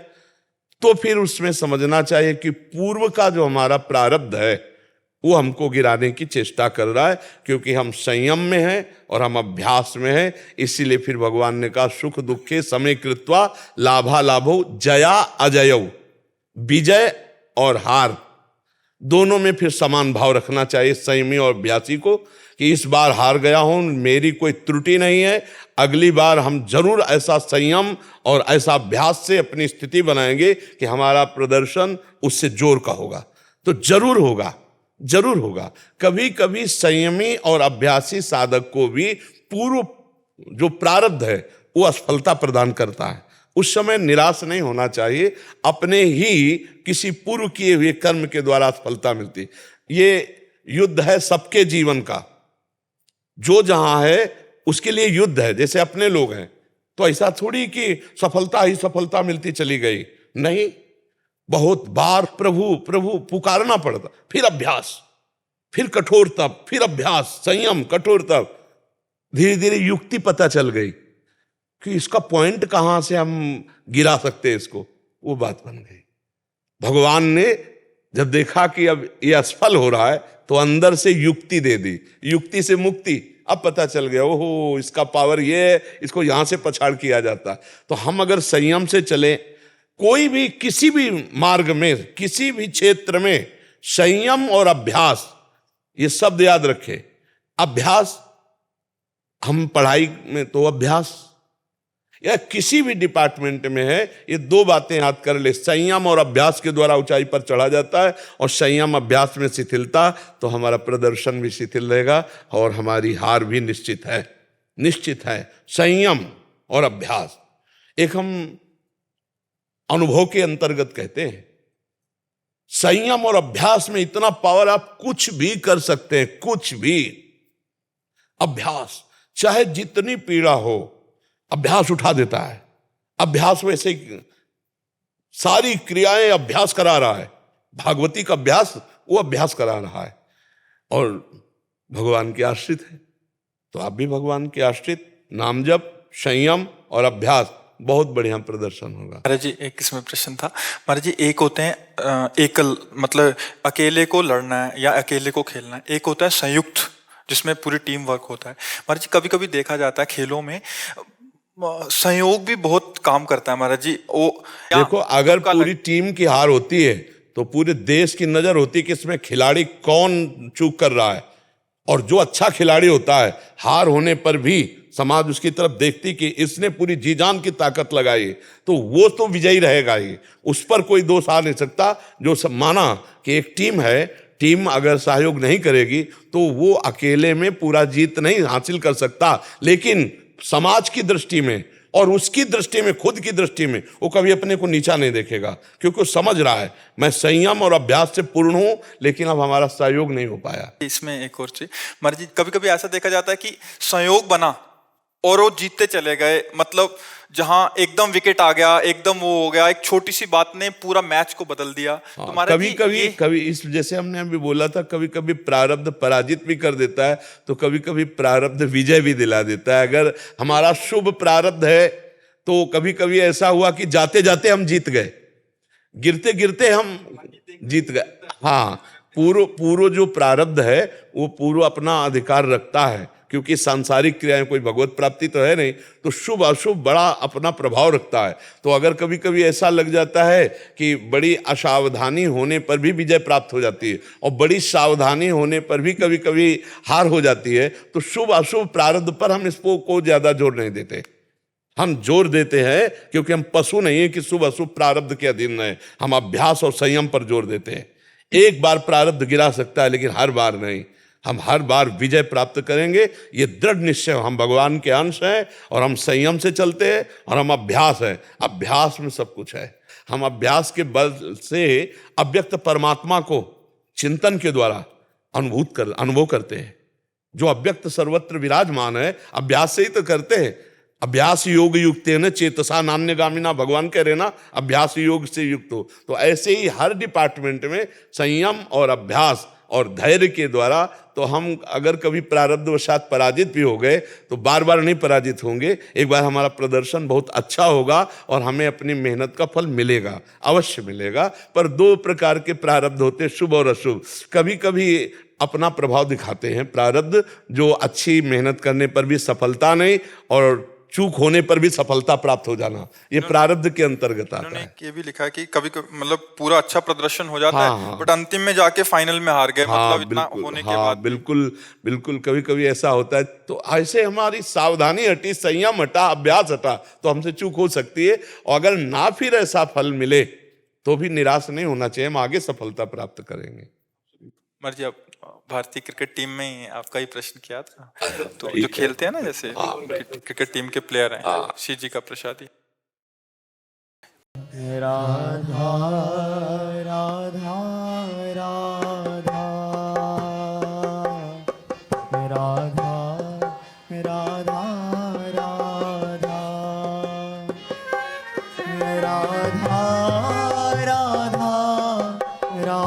तो फिर उसमें समझना चाहिए कि पूर्व का जो हमारा प्रारब्ध है वो हमको गिराने की चेष्टा कर रहा है, क्योंकि हम संयम में हैं और हम अभ्यास में हैं। इसीलिए फिर भगवान ने कहा सुख दुखे समय कृत्वा लाभा लाभो जया अजयो, विजय और हार दोनों में फिर समान भाव रखना चाहिए संयमी और अभ्यासी को, कि इस बार हार गया हूं, मेरी कोई त्रुटि नहीं है, अगली बार हम जरूर ऐसा संयम और ऐसा अभ्यास से अपनी स्थिति बनाएंगे कि हमारा प्रदर्शन उससे जोर का होगा। तो जरूर होगा, जरूर होगा। कभी कभी संयमी और अभ्यासी साधक को भी पूर्व जो प्रारब्ध है वो असफलता प्रदान करता है। उस समय निराश नहीं होना चाहिए, अपने ही किसी पूर्व किए हुए कर्म के द्वारा सफलता मिलती। ये युद्ध है सबके जीवन का, जो जहां है उसके लिए युद्ध है। जैसे अपने लोग हैं तो ऐसा थोड़ी कि सफलता ही सफलता मिलती चली गई, नहीं, बहुत बार प्रभु प्रभु पुकारना पड़ता, फिर अभ्यास, फिर कठोर तप, फिर अभ्यास, संयम, कठोर तप। धीरे धीरे युक्ति पता चल गई कि इसका पॉइंट कहां से हम गिरा सकते हैं इसको, वो बात बन गई। भगवान ने जब देखा कि अब ये असफल हो रहा है तो अंदर से युक्ति दे दी, युक्ति से मुक्ति। अब पता चल गया, ओहो इसका पावर ये है, इसको यहां से पछाड़ किया जाता। तो हम अगर संयम से चले, कोई भी किसी भी मार्ग में, किसी भी क्षेत्र में, संयम और अभ्यास, ये शब्द याद रखें। अभ्यास, हम पढ़ाई में तो अभ्यास, या किसी भी डिपार्टमेंट में है, ये दो बातें याद कर ले। संयम और अभ्यास के द्वारा ऊंचाई पर चढ़ा जाता है, और संयम अभ्यास में शिथिलता, तो हमारा प्रदर्शन भी शिथिल रहेगा और हमारी हार भी निश्चित है, निश्चित है। संयम और अभ्यास एक हम अनुभव के अंतर्गत कहते हैं। संयम और अभ्यास में इतना पावर, आप कुछ भी कर सकते हैं, कुछ भी। अभ्यास, चाहे जितनी पीड़ा हो, अभ्यास उठा देता है। अभ्यास वैसे सारी क्रियाएं अभ्यास करा रहा है। भागवती का अभ्यास वो अभ्यास करा रहा है, और भगवान के आश्रित है। तो आप भी भगवान के आश्रित, नाम जप, संयम और अभ्यास, बहुत बढ़िया प्रदर्शन होगा। महाराज जी एक इसमें प्रश्न था। महाराज जी, एक होते हैं एकल, मतलब अकेले को लड़ना है या अकेले को खेलना है, एक होता है संयुक्त जिसमें पूरी टीम वर्क होता है। महाराज जी कभी कभी देखा जाता है खेलों में सहयोग भी बहुत काम करता है महाराज जी। वो देखो, अगर पूरी टीम की हार होती है तो पूरे देश की नजर होती है कि इसमें खिलाड़ी कौन चूक कर रहा है, और जो अच्छा खिलाड़ी होता है, हार होने पर भी समाज उसकी तरफ देखती कि इसने पूरी जी जान की ताकत लगाई, तो वो तो विजयी रहेगा ही, उस पर कोई दोष आ नहीं सकता। जो सब माना कि एक टीम है, टीम अगर सहयोग नहीं करेगी तो वो अकेले में पूरा जीत नहीं हासिल कर सकता, लेकिन समाज की दृष्टि में और उसकी दृष्टि में, खुद की दृष्टि में, वो कभी अपने को नीचा नहीं देखेगा, क्योंकि वो समझ रहा है मैं संयम और अभ्यास से पूर्ण हूं, लेकिन अब हमारा सहयोग नहीं हो पाया। इसमें एक और चीज महाराज जी, कभी कभी ऐसा देखा जाता है कि संयोग बना और वो जीतते चले गए, मतलब जहां एकदम विकेट आ गया, एकदम वो हो गया, एक छोटी सी बात ने पूरा मैच को बदल दिया। तो महाराज कभी जी कभी कभी इस, जैसे हमने अभी बोला था, कभी कभी प्रारब्ध पराजित भी कर देता है, तो कभी कभी प्रारब्ध विजय भी दिला देता है। अगर हमारा शुभ प्रारब्ध है तो कभी कभी ऐसा हुआ कि जाते जाते हम जीत गए, गिरते गिरते हम जीत गए। हाँ, पूर्व जो प्रारब्ध है वो पूर्व अपना अधिकार रखता है, क्योंकि सांसारिक क्रियाएं, कोई भगवत प्राप्ति तो है नहीं, तो शुभ अशुभ बड़ा अपना प्रभाव रखता है। तो अगर कभी कभी ऐसा लग जाता है कि बड़ी असावधानी होने पर भी विजय प्राप्त हो जाती है, और बड़ी सावधानी होने पर भी कभी कभी हार हो जाती है, तो शुभ अशुभ प्रारब्ध पर हम इसको को ज्यादा जोर नहीं देते। हम जोर देते हैं क्योंकि हम पशु नहीं है कि शुभ अशुभ प्रारब्ध के अधीन रहे, हम अभ्यास और संयम पर जोर देते हैं। एक बार प्रारब्ध गिरा सकता है, लेकिन हर बार नहीं। हम हर बार विजय प्राप्त करेंगे। ये दृढ़ निश्चय, हम भगवान के अंश हैं और हम संयम से चलते हैं और हम अभ्यास है, अभ्यास में सब कुछ है। हम अभ्यास के बल से अव्यक्त परमात्मा को चिंतन के द्वारा अनुभव करते हैं। जो अव्यक्त सर्वत्र विराजमान है, अभ्यास से ही तो करते हैं। अभ्यास योग युक्त है न चेतसा नान्यगामिना, भगवान कह रहे ना अभ्यास योग से युक्त हो। तो ऐसे ही हर डिपार्टमेंट में संयम और अभ्यास और धैर्य के द्वारा, तो हम अगर कभी प्रारब्धवशात पराजित भी हो गए तो बार बार नहीं पराजित होंगे। एक बार हमारा प्रदर्शन बहुत अच्छा होगा और हमें अपनी मेहनत का फल मिलेगा, अवश्य मिलेगा। पर दो प्रकार के प्रारब्ध होते हैं, शुभ और अशुभ। कभी कभी अपना प्रभाव दिखाते हैं प्रारब्ध, जो अच्छी मेहनत करने पर भी सफलता नहीं और चूक होने पर भी सफलता प्राप्त हो जाना, ये प्रारब्ध के अंतर्गत आता उन्होंने है। ये भी लिखा है कि कभी कभी मतलब पूरा अच्छा प्रदर्शन हो जाता हाँ, है, हाँ। बट अंतिम में जाके फाइनल में हार गए, हाँ मतलब इतना बिल्कुल, होने के हाँ बाद भी। बिल्कुल बिल्कुल, कभी कभी ऐसा होता है। तो ऐसे हमारी सावधानी हटी, संयम हटा, अभ्यास हटा, तो हमसे चूक हो सकती है। और अगर ना फिर ऐसा फल मिले तो भी निराश नहीं होना चाहिए, हम आगे सफलता प्राप्त करेंगे। मर्जी। आप भारतीय क्रिकेट टीम में ही आपका ही प्रश्न किया था, तो जो खेलते हैं ना, जैसे क्रिकेट टीम के प्लेयर हैं, श्री जी का प्रसादी। राधा राधा राधा राधा राधा राधा राधा राधा राधा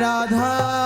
राधा